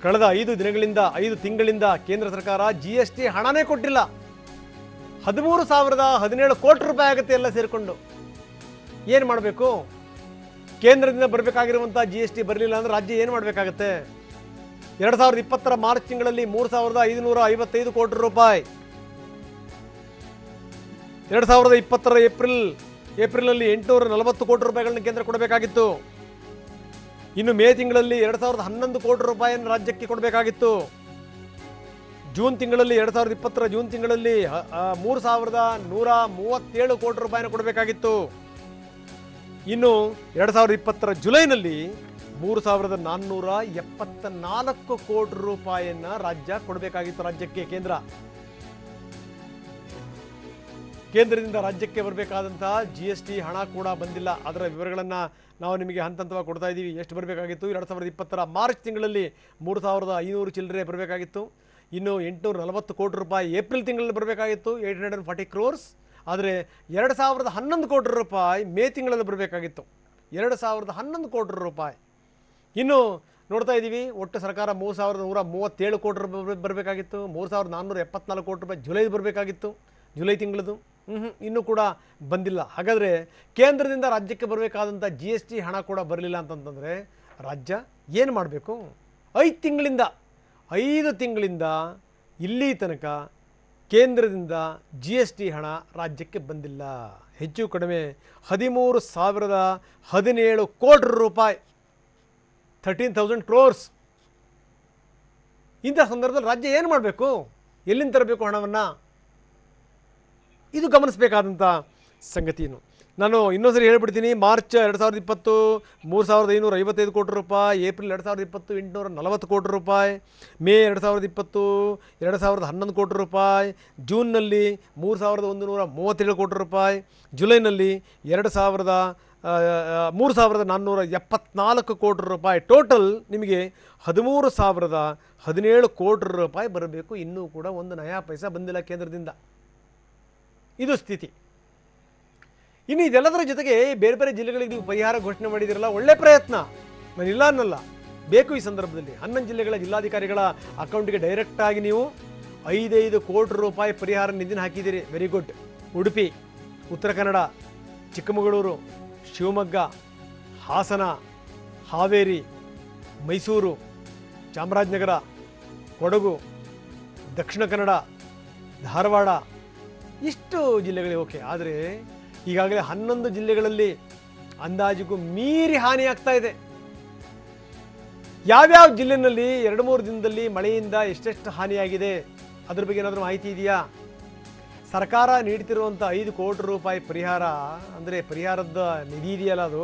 ಕಳೆದ 5 ತಿಂಗಳಿಂದ ಕೇಂದ್ರ ಸರ್ಕಾರ GST ಹಣನೇ ಕೊಟ್ಟಿಲ್ಲ. 13,017 ಕೋಟಿ ರೂಪಾಯಿ ಆಗುತ್ತೆ ಎಲ್ಲ ಸೇರಿಕೊಂಡು. ಏನು ಮಾಡಬೇಕು? ಕೇಂದ್ರದಿಂದ ಬರಬೇಕಾಗಿರುವಂಥ GST ಬರಲಿಲ್ಲ ಅಂದರೆ ರಾಜ್ಯ ಏನು ಮಾಡಬೇಕಾಗತ್ತೆ? 2020 ಮಾರ್ಚ್ ತಿಂಗಳಲ್ಲಿ 3,555 ಕೋಟಿ ರೂಪಾಯಿ, 2020 ಏಪ್ರಿಲ್ನಲ್ಲಿ 840 ಕೋಟಿ ರೂಪಾಯಿಗಳನ್ನು ಕೇಂದ್ರ ಕೊಡಬೇಕಾಗಿತ್ತು. ಇನ್ನು ಮೇ ತಿಂಗಳಲ್ಲಿ 2011 ಕೋಟಿ ರೂಪಾಯಿಯನ್ನು ರಾಜ್ಯಕ್ಕೆ ಕೊಡಬೇಕಾಗಿತ್ತು. ಜೂನ್ ತಿಂಗಳಲ್ಲಿ 2020 ಜೂನ್ ತಿಂಗಳಲ್ಲಿ 3,137 ಕೋಟಿ ರೂಪಾಯಿನ ಕೊಡಬೇಕಾಗಿತ್ತು. ಇನ್ನು 2020 ಜುಲೈನಲ್ಲಿ 3,474 ಕೋಟಿ ರೂಪಾಯಿಯನ್ನ ರಾಜ್ಯ ಕೊಡಬೇಕಾಗಿತ್ತು. ರಾಜ್ಯಕ್ಕೆ ಕೇಂದ್ರದಿಂದ ರಾಜ್ಯಕ್ಕೆ ಬರಬೇಕಾದಂತಹ GST ಹಣ ಕೂಡ ಬಂದಿಲ್ಲ. ಅದರ ವಿವರಗಳನ್ನು ನಾವು ನಿಮಗೆ ಹಂತ ಹಂತವಾಗಿ ಕೊಡ್ತಾ ಇದ್ದೀವಿ. ಎಷ್ಟು ಬರಬೇಕಾಗಿತ್ತು? 2020 ಮಾರ್ಚ್ ತಿಂಗಳಲ್ಲಿ 3,500 ಚಿಲ್ಲರೆ ಬರಬೇಕಾಗಿತ್ತು. ಇನ್ನು 840 ಕೋಟಿ ರೂಪಾಯಿ ಏಪ್ರಿಲ್ ತಿಂಗಳಲ್ಲಿ ಬರಬೇಕಾಗಿತ್ತು, 840 ಕ್ರೋರ್ಸ್. ಆದರೆ 2011 ಕೋಟಿ ರೂಪಾಯಿ ಮೇ ತಿಂಗಳಲ್ಲಿ ಬರಬೇಕಾಗಿತ್ತು, 2011 ಕೋಟಿ ರೂಪಾಯಿ. ಇನ್ನು ನೋಡ್ತಾ ಇದ್ದೀವಿ, ಒಟ್ಟು ಸರ್ಕಾರ 3,137 ಕೋಟಿ ರೂಪಾಯಿ ಬರಬೇಕಾಗಿತ್ತು, 3,474 ಕೋಟಿ ರೂಪಾಯಿ ಜುಲೈದು ಬರಬೇಕಾಗಿತ್ತು, ಜುಲೈ ತಿಂಗಳದು. ಇನ್ನೂ ಕೂಡ ಬಂದಿಲ್ಲ. ಹಾಗಾದರೆ ಕೇಂದ್ರದಿಂದ ರಾಜ್ಯಕ್ಕೆ ಬರಬೇಕಾದಂಥ GST ಹಣ ಕೂಡ ಬರಲಿಲ್ಲ ಅಂತಂತಂದರೆ ರಾಜ್ಯ ಏನು ಮಾಡಬೇಕು? 5 ತಿಂಗಳಿಂದ ಇಲ್ಲಿ ತನಕ ಕೇಂದ್ರದಿಂದ GST ಹಣ ರಾಜ್ಯಕ್ಕೆ ಬಂದಿಲ್ಲ. ಹೆಚ್ಚು ಕಡಿಮೆ 13,017 ಕೋಟಿ ರೂಪಾಯಿ, 13,000 ಕ್ರೋರ್ಸ್. ಇಂಥ ಸಂದರ್ಭದಲ್ಲಿ ರಾಜ್ಯ ಏನು ಮಾಡಬೇಕು? ಎಲ್ಲಿಂದ ತರಬೇಕು ಹಣವನ್ನು? ಇದು ಗಮನಿಸಬೇಕಾದಂಥ ಸಂಗತಿಯನ್ನು ನಾನು ಇನ್ನೊಂದ್ಸರಿ ಹೇಳ್ಬಿಡ್ತೀನಿ. ಮಾರ್ಚ್ 2020 3,555 ಕೋಟಿ ರೂಪಾಯಿ, ಏಪ್ರಿಲ್ 2020 840 ಕೋಟಿ ರೂಪಾಯಿ, ಮೇ 2020 2,011 ಕೋಟಿ ರೂಪಾಯಿ, ಜೂನ್ನಲ್ಲಿ 3,137 ಕೋಟಿ ರೂಪಾಯಿ, ಜುಲೈನಲ್ಲಿ 3,474 ಕೋಟಿ ರೂಪಾಯಿ. ಟೋಟಲ್ ನಿಮಗೆ 13,017 ಕೋಟಿ ರೂಪಾಯಿ ಬರಬೇಕು. ಇನ್ನೂ ಕೂಡ ಒಂದು ನಯಾ ಪೈಸಾ ಬಂದಿಲ್ಲ ಕೇಂದ್ರದಿಂದ. ಇದು ಸ್ಥಿತಿ. ಇನ್ನು ಇದೆಲ್ಲದರ ಜೊತೆಗೆ ಬೇರೆ ಬೇರೆ ಜಿಲ್ಲೆಗಳಿಗೆ ನೀವು ಪರಿಹಾರ ಘೋಷಣೆ ಮಾಡಿದಿರಲ್ಲ, ಒಳ್ಳೆ ಪ್ರಯತ್ನ, ನಾನು ಇಲ್ಲ ಅನ್ನಲ್ಲ, ಬೇಕು. ಈ ಸಂದರ್ಭದಲ್ಲಿ 11 ಜಿಲ್ಲೆಗಳ ಜಿಲ್ಲಾಧಿಕಾರಿಗಳ ಅಕೌಂಟಿಗೆ ಡೈರೆಕ್ಟಾಗಿ ನೀವು 5 ಕೋಟಿ ರೂಪಾಯಿ ಪರಿಹಾರ ನಿಧಿನ ಹಾಕಿದ್ದೀರಿ. Very good. ಉಡುಪಿ, ಉತ್ತರ ಕನ್ನಡ, ಚಿಕ್ಕಮಗಳೂರು, ಶಿವಮೊಗ್ಗ, ಹಾಸನ, ಹಾವೇರಿ, ಮೈಸೂರು, ಚಾಮರಾಜನಗರ, ಕೊಡಗು, ದಕ್ಷಿಣ ಕನ್ನಡ, ಧಾರವಾಡ, ಇಷ್ಟು ಜಿಲ್ಲೆಗಳಿಗೆ ಓಕೆ. ಆದರೆ ಈಗಾಗಲೇ 11 ಜಿಲ್ಲೆಗಳಲ್ಲಿ ಅಂದಾಜಿಗೂ ಮೀರಿ ಹಾನಿ ಆಗ್ತಾ ಇದೆ. ಯಾವ್ಯಾವ ಜಿಲ್ಲೆಯಲ್ಲಿ 2-3 ದಿನದಲ್ಲಿ ಮಳೆಯಿಂದ ಎಷ್ಟೆಷ್ಟು ಹಾನಿಯಾಗಿದೆ ಅದ್ರ ಬಗ್ಗೆ ಏನಾದರೂ ಮಾಹಿತಿ ಇದೆಯಾ? ಸರ್ಕಾರ ನೀಡ್ತಿರುವಂಥ 5 ಕೋಟಿ ರೂಪಾಯಿ ಪರಿಹಾರ, ಅಂದರೆ ಪರಿಹಾರದ ನಿಧಿ ಇದೆಯಲ್ಲ, ಅದು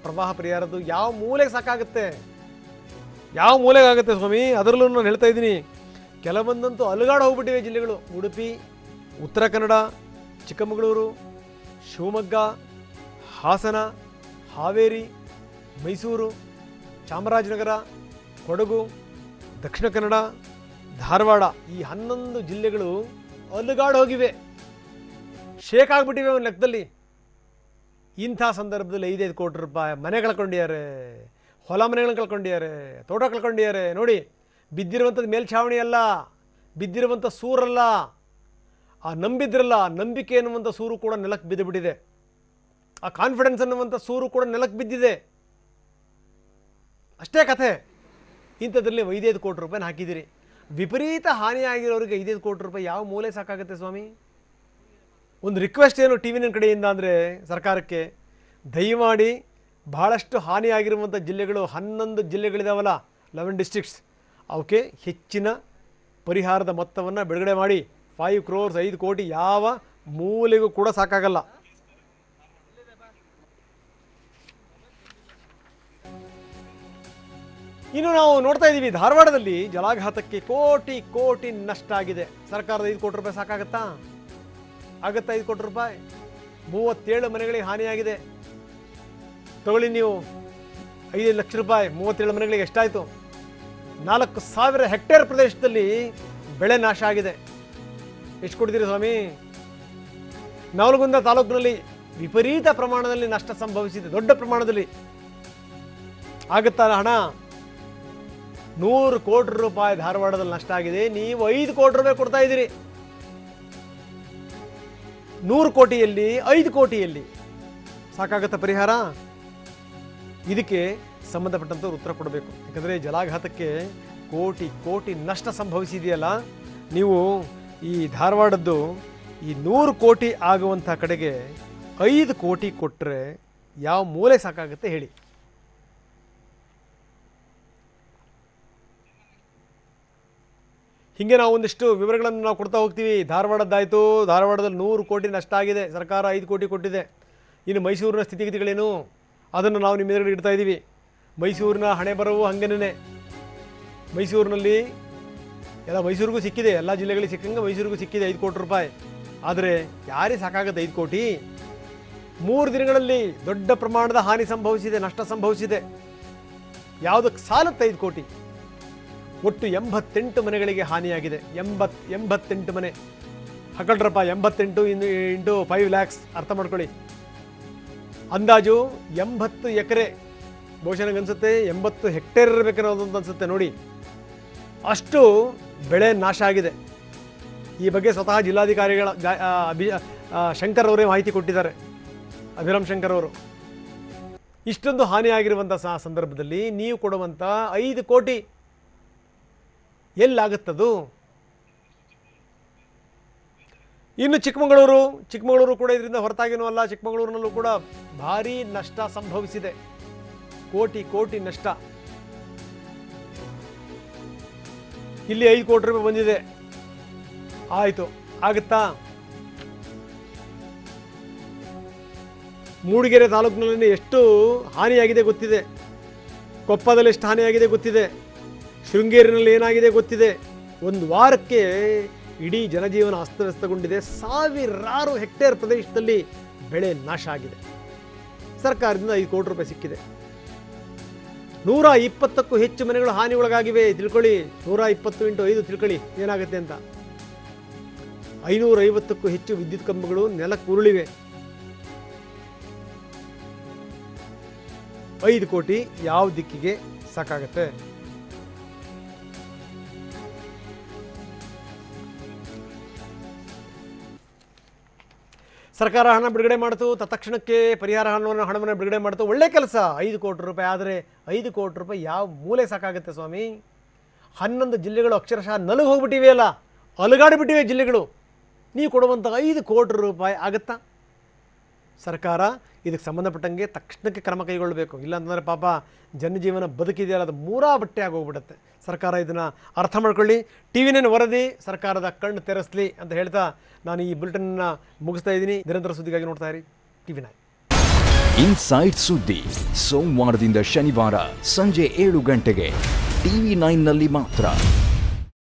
ಪ್ರವಾಹ ಪರಿಹಾರದ್ದು ಯಾವ ಮೂಲೆಗೆ ಸಾಕಾಗುತ್ತೆ? ಯಾವ ಮೂಲೆಗೆ ಆಗುತ್ತೆ ಸ್ವಾಮಿ? ಅದರಲ್ಲೂ ನಾನು ಹೇಳ್ತಾ ಇದ್ದೀನಿ, ಕೆಲವೊಂದಂತೂ ಅಲುಗಾಡು ಹೋಗ್ಬಿಟ್ಟಿವೆ ಜಿಲ್ಲೆಗಳು. ಉಡುಪಿ, ಉತ್ತರ ಕನ್ನಡ, ಚಿಕ್ಕಮಗಳೂರು, ಶಿವಮೊಗ್ಗ, ಹಾಸನ, ಹಾವೇರಿ, ಮೈಸೂರು, ಚಾಮರಾಜನಗರ, ಕೊಡಗು, ದಕ್ಷಿಣ ಕನ್ನಡ, ಧಾರವಾಡ, ಈ 11 ಜಿಲ್ಲೆಗಳು ಅಲುಗಾಡು ಹೋಗಿವೆ, ಶೇಕ್ ಆಗಿಬಿಟ್ಟಿವೆ ಒಂದು ಲೆಕ್ಕದಲ್ಲಿ. ಇಂಥ ಸಂದರ್ಭದಲ್ಲಿ 5-5 ಕೋಟಿ ರೂಪಾಯಿ ಮನೆ ಕಳ್ಕೊಂಡಿದ್ದಾರೆ, ಹೊಲ ಮನೆಗಳನ್ನ ಕಳ್ಕೊಂಡಿದ್ದಾರೆ, ತೋಟ ಕಳ್ಕೊಂಡಿದ್ದಾರೆ. ನೋಡಿ, ಬಿದ್ದಿರುವಂಥದ್ದು ಮೇಲ್ಛಾವಣಿ ಅಲ್ಲ, ಬಿದ್ದಿರುವಂಥ ಸೂರಲ್ಲ, ಆ ನಂಬಿದ್ರಲ್ಲ, ನಂಬಿಕೆ ಅನ್ನುವಂಥ ಸೂರು ಕೂಡ ನೆಲಕ್ಕೆ ಬಿದ್ದುಬಿಟ್ಟಿದೆ. ಆ ಕಾನ್ಫಿಡೆನ್ಸ್ ಅನ್ನುವಂಥ ಸೂರು ಕೂಡ ನೆಲಕ್ಕೆ ಬಿದ್ದಿದೆ. ಅಷ್ಟೇ ಕಥೆ. ಇಂಥದ್ರಲ್ಲಿ 5-5 ಕೋಟಿ ರೂಪಾಯಿನ ಹಾಕಿದ್ದೀರಿ. ವಿಪರೀತ ಹಾನಿಯಾಗಿರೋರಿಗೆ 5-5 ಕೋಟಿ ರೂಪಾಯಿ ಯಾವ ಮೂಲೆ ಸಾಕಾಗುತ್ತೆ ಸ್ವಾಮಿ? ಒಂದು ರಿಕ್ವೆಸ್ಟ್ ಏನು ಟಿ ವಿ ನನ್ನ ಕಡೆಯಿಂದ ಅಂದರೆ ಸರ್ಕಾರಕ್ಕೆ, ದಯಮಾಡಿ ಭಾಳಷ್ಟು ಹಾನಿಯಾಗಿರುವಂಥ ಜಿಲ್ಲೆಗಳು 11 ಜಿಲ್ಲೆಗಳಿದಾವಲ್ಲ, 11 ಡಿಸ್ಟ್ರಿಕ್ಟ್ಸ್, ಅವಕ್ಕೆ ಹೆಚ್ಚಿನ ಪರಿಹಾರದ ಮೊತ್ತವನ್ನು ಬಿಡುಗಡೆ ಮಾಡಿ. 5 crores 5 ಕೋಟಿ ಯಾವ ಮೂಲೆಗೂ ಕೂಡ ಸಾಕಾಗಲ್ಲ. ಇನ್ನು ನಾವು ನೋಡ್ತಾ ಇದ್ದೀವಿ, ಧಾರವಾಡದಲ್ಲಿ ಜಲಾಘಾತಕ್ಕೆ ಕೋಟಿ ಕೋಟಿ ನಷ್ಟ ಆಗಿದೆ. ಸರ್ಕಾರದ 5 ಕೋಟಿ ರೂಪಾಯಿ ಸಾಕಾಗತ್ತಾ? ಆಗುತ್ತಾ 5 ಕೋಟಿ ರೂಪಾಯಿ? 37 ಮನೆಗಳಿಗೆ ಹಾನಿಯಾಗಿದೆ. ತಗೊಳ್ಳಿ ನೀವು 5 ಲಕ್ಷ ರೂಪಾಯಿ, 37 ಮನೆಗಳಿಗೆ ಎಷ್ಟಾಯಿತು? 4,000 ಹೆಕ್ಟೇರ್ ಪ್ರದೇಶದಲ್ಲಿ ಬೆಳೆ ನಾಶ ಆಗಿದೆ. ಎಷ್ಟು ಕೊಡ್ತೀರಿ ಸ್ವಾಮಿ? ನವಲಗುಂದ ತಾಲೂಕಿನಲ್ಲಿ ವಿಪರೀತ ಪ್ರಮಾಣದಲ್ಲಿ ನಷ್ಟ ಸಂಭವಿಸಿದೆ, ದೊಡ್ಡ ಪ್ರಮಾಣದಲ್ಲಿ. ಆಗುತ್ತಾ ಹಣ? 100 ಕೋಟಿ ರೂಪಾಯಿ ಧಾರವಾಡದಲ್ಲಿ ನಷ್ಟ ಆಗಿದೆ. ನೀವು 5 ಕೋಟಿ ರೂಪಾಯಿ ಕೊಡ್ತಾ ಇದ್ದೀರಿ. 100 ಕೋಟಿಯಲ್ಲಿ 5 ಕೋಟಿಯಲ್ಲಿ ಸಾಕಾಗತ್ತ ಪರಿಹಾರ? ಇದಕ್ಕೆ ಸಂಬಂಧಪಟ್ಟಂಥವ್ರು ಉತ್ತರ ಕೊಡಬೇಕು. ಯಾಕಂದರೆ ಜಲಾಘಾತಕ್ಕೆ ಕೋಟಿ ಕೋಟಿ ನಷ್ಟ ಸಂಭವಿಸಿದೆಯಲ್ಲ, ನೀವು ಈ ಧಾರವಾಡದ್ದು ಈ 100 ಕೋಟಿ ಆಗುವಂಥ ಕಡೆಗೆ 5 ಕೋಟಿ ಕೊಟ್ಟರೆ ಯಾವ ಮೂಲೆ ಸಾಕಾಗುತ್ತೆ ಹೇಳಿ? ಹೀಗೆ ನಾವು ಒಂದಿಷ್ಟು ವಿವರಗಳನ್ನು ನಾವು ಕೊಡ್ತಾ ಹೋಗ್ತೀವಿ. ಧಾರವಾಡದ್ದಾಯಿತು, ಧಾರವಾಡದಲ್ಲಿ 100 ಕೋಟಿ ನಷ್ಟ ಆಗಿದೆ, ಸರ್ಕಾರ 5 ಕೋಟಿ ಕೊಟ್ಟಿದೆ. ಇನ್ನು ಮೈಸೂರಿನ ಸ್ಥಿತಿಗತಿಗಳೇನು ಅದನ್ನು ನಾವು ನಿಮ್ಮ ಎದುರುಗಡೆ ಇಡ್ತಾ ಇದ್ದೀವಿ. ಮೈಸೂರಿನ ಹಣೆ ಬರವು ಹಾಗೇನೇ. ಮೈಸೂರಿನಲ್ಲಿ ಎಲ್ಲ ಮೈಸೂರಿಗೂ ಸಿಕ್ಕಿದೆ, ಎಲ್ಲ ಜಿಲ್ಲೆಗಳಿಗೆ ಸಿಕ್ಕಂಗೆ ಮೈಸೂರಿಗೂ ಸಿಕ್ಕಿದೆ 5 ಕೋಟಿ ರೂಪಾಯಿ. ಆದರೆ ಯಾರಿಗೆ ಸಾಕಾಗುತ್ತೆ 5 ಕೋಟಿ? 3 ದಿನಗಳಲ್ಲಿ ದೊಡ್ಡ ಪ್ರಮಾಣದ ಹಾನಿ ಸಂಭವಿಸಿದೆ, ನಷ್ಟ ಸಂಭವಿಸಿದೆ. ಯಾವುದಕ್ಕೆ ಸಾಲುತ್ತೆ 5 ಕೋಟಿ? ಒಟ್ಟು 88 ಮನೆಗಳಿಗೆ ಹಾನಿಯಾಗಿದೆ. 88 ಮನೆ ಹಾಕೊಳ್ರಪ್ಪ. 88 ಇಂಟು 5 lakhs ಅರ್ಥ ಮಾಡ್ಕೊಳ್ಳಿ. ಅಂದಾಜು 80 ಎಕರೆ, ಬಹುಶಃ ನನಗನ್ಸುತ್ತೆ 80 ಹೆಕ್ಟೇರ್ ಇರಬೇಕನ್ನೋದಂತ ಅನ್ಸುತ್ತೆ. ನೋಡಿ, ಅಷ್ಟು ಬೆಳೆ ನಾಶ ಆಗಿದೆ. ಈ ಬಗ್ಗೆ ಸ್ವತಃ ಜಿಲ್ಲಾಧಿಕಾರಿಗಳ ಶಂಕರ್ ಅವರೇ ಮಾಹಿತಿ ಕೊಟ್ಟಿದ್ದಾರೆ, ಅಭಿರಾಮ್ ಶಂಕರ್ ಅವರು. ಇಷ್ಟೊಂದು ಹಾನಿಯಾಗಿರುವಂಥ ಸಂದರ್ಭದಲ್ಲಿ ನೀವು ಕೊಡುವಂಥ 5 ಕೋಟಿ ಎಲ್ಲಾಗುತ್ತದು? ಇನ್ನು ಚಿಕ್ಕಮಗಳೂರು ಕೂಡ ಇದರಿಂದ ಹೊರತಾಗಿನೂ ಅಲ್ಲ. ಚಿಕ್ಕಮಗಳೂರಿನಲ್ಲೂ ಕೂಡ ಭಾರೀ ನಷ್ಟ ಸಂಭವಿಸಿದೆ, ಕೋಟಿ ಕೋಟಿ ನಷ್ಟ. ಇಲ್ಲಿ 5 ಕೋಟಿ ರೂಪಾಯಿ ಬಂದಿದೆ. ಆಯಿತು, ಆಗುತ್ತಾ? ಮೂಡಿಗೆರೆ ತಾಲೂಕಿನಲ್ಲಿ ಎಷ್ಟು ಹಾನಿಯಾಗಿದೆ ಗೊತ್ತಿದೆ, ಕೊಪ್ಪದಲ್ಲಿ ಎಷ್ಟು ಹಾನಿಯಾಗಿದೆ ಗೊತ್ತಿದೆ, ಶೃಂಗೇರಿನಲ್ಲಿ ಏನಾಗಿದೆ ಗೊತ್ತಿದೆ. ಒಂದು ವಾರಕ್ಕೆ ಇಡೀ ಜನಜೀವನ ಅಸ್ತವ್ಯಸ್ತಗೊಂಡಿದೆ. ಸಾವಿರಾರು ಹೆಕ್ಟೇರ್ ಪ್ರದೇಶದಲ್ಲಿ ಬೆಳೆ ನಾಶ ಆಗಿದೆ. ಸರ್ಕಾರದಿಂದ 5 ಕೋಟಿ ರೂಪಾಯಿ ಸಿಕ್ಕಿದೆ. 120ಕ್ಕೂ ಹೆಚ್ಚು ಮನೆಗಳು ಹಾನಿ ಒಳಗಾಗಿವೆ. ತಿಳ್ಕೊಳ್ಳಿ, 120 ಇಂಟು 5 ತಿಳ್ಕೊಳ್ಳಿ ಏನಾಗುತ್ತೆ ಅಂತ. 550ಕ್ಕೂ ಹೆಚ್ಚು ವಿದ್ಯುತ್ ಕಂಬಗಳು ನೆಲಕ್ಕೆ ಉರುಳಿವೆ. 5 ಕೋಟಿ ಯಾವ ದಿಕ್ಕಿಗೆ ಸಾಕಾಗತ್ತೆ? ಸರ್ಕಾರ ಹಣ ಬಿಡುಗಡೆ ಮಾಡ್ತು, ತತ್ಕ್ಷಣಕ್ಕೆ ಪರಿಹಾರ ಹಣವನ್ನು ಬಿಡುಗಡೆ ಮಾಡ್ತು, ಒಳ್ಳೆ ಕೆಲಸ. 5 ಕೋಟಿ ರೂಪಾಯಿ. ಆದರೆ 5 ಕೋಟಿ ರೂಪಾಯಿ ಯಾವ ಮೂಲೆ ಸಾಕಾಗುತ್ತೆ ಸ್ವಾಮಿ? 11 ಜಿಲ್ಲೆಗಳು ಅಕ್ಷರಶಃ ನಲುಗಿ ಹೋಗ್ಬಿಟ್ಟಿವೆ, ಅಲ್ಲ ಅಲುಗಾಡಿಬಿಟ್ಟಿವೆ ಜಿಲ್ಲೆಗಳು. ನೀವು ಕೊಡುವಂಥ 5 ಕೋಟಿ ರೂಪಾಯಿ ಆಗುತ್ತಾ? ಸರ್ಕಾರ ಇದಕ್ಕೆ ಸಂಬಂಧಪಟ್ಟಂಗೆ ತಕ್ಷಣಕ್ಕೆ ಕ್ರಮ ಕೈಗೊಳ್ಳಬೇಕು. ಇಲ್ಲಾಂತಂದರೆ ಪಾಪ ಜನಜೀವನ ಬದುಕಿದೆಯಲ್ಲ, ಅದು ಮೂರಾ ಬಟ್ಟೆ ಆಗೋಗ್ಬಿಡುತ್ತೆ. ಸರ್ಕಾರ ಇದನ್ನು ಅರ್ಥ ಮಾಡ್ಕೊಳ್ಳಿ. TV9 ವರದಿ ಸರ್ಕಾರದ ಕಣ್ಣು ತೆರೆಸಲಿ ಅಂತ ಹೇಳ್ತಾ ನಾನು ಈ ಬುಲೆಟಿನ್ನ ಮುಗಿಸ್ತಾ ಇದ್ದೀನಿ. ನಿರಂತರ ಸುದ್ದಿಗಾಗಿ ನೋಡ್ತಾ ಇರಿ TV9. ಇನ್ಸೈಡ್ ಸುದ್ದಿ ಸೋಮವಾರದಿಂದ ಶನಿವಾರ ಸಂಜೆ 7 ಗಂಟೆಗೆ TV9ನಲ್ಲಿ ಮಾತ್ರ.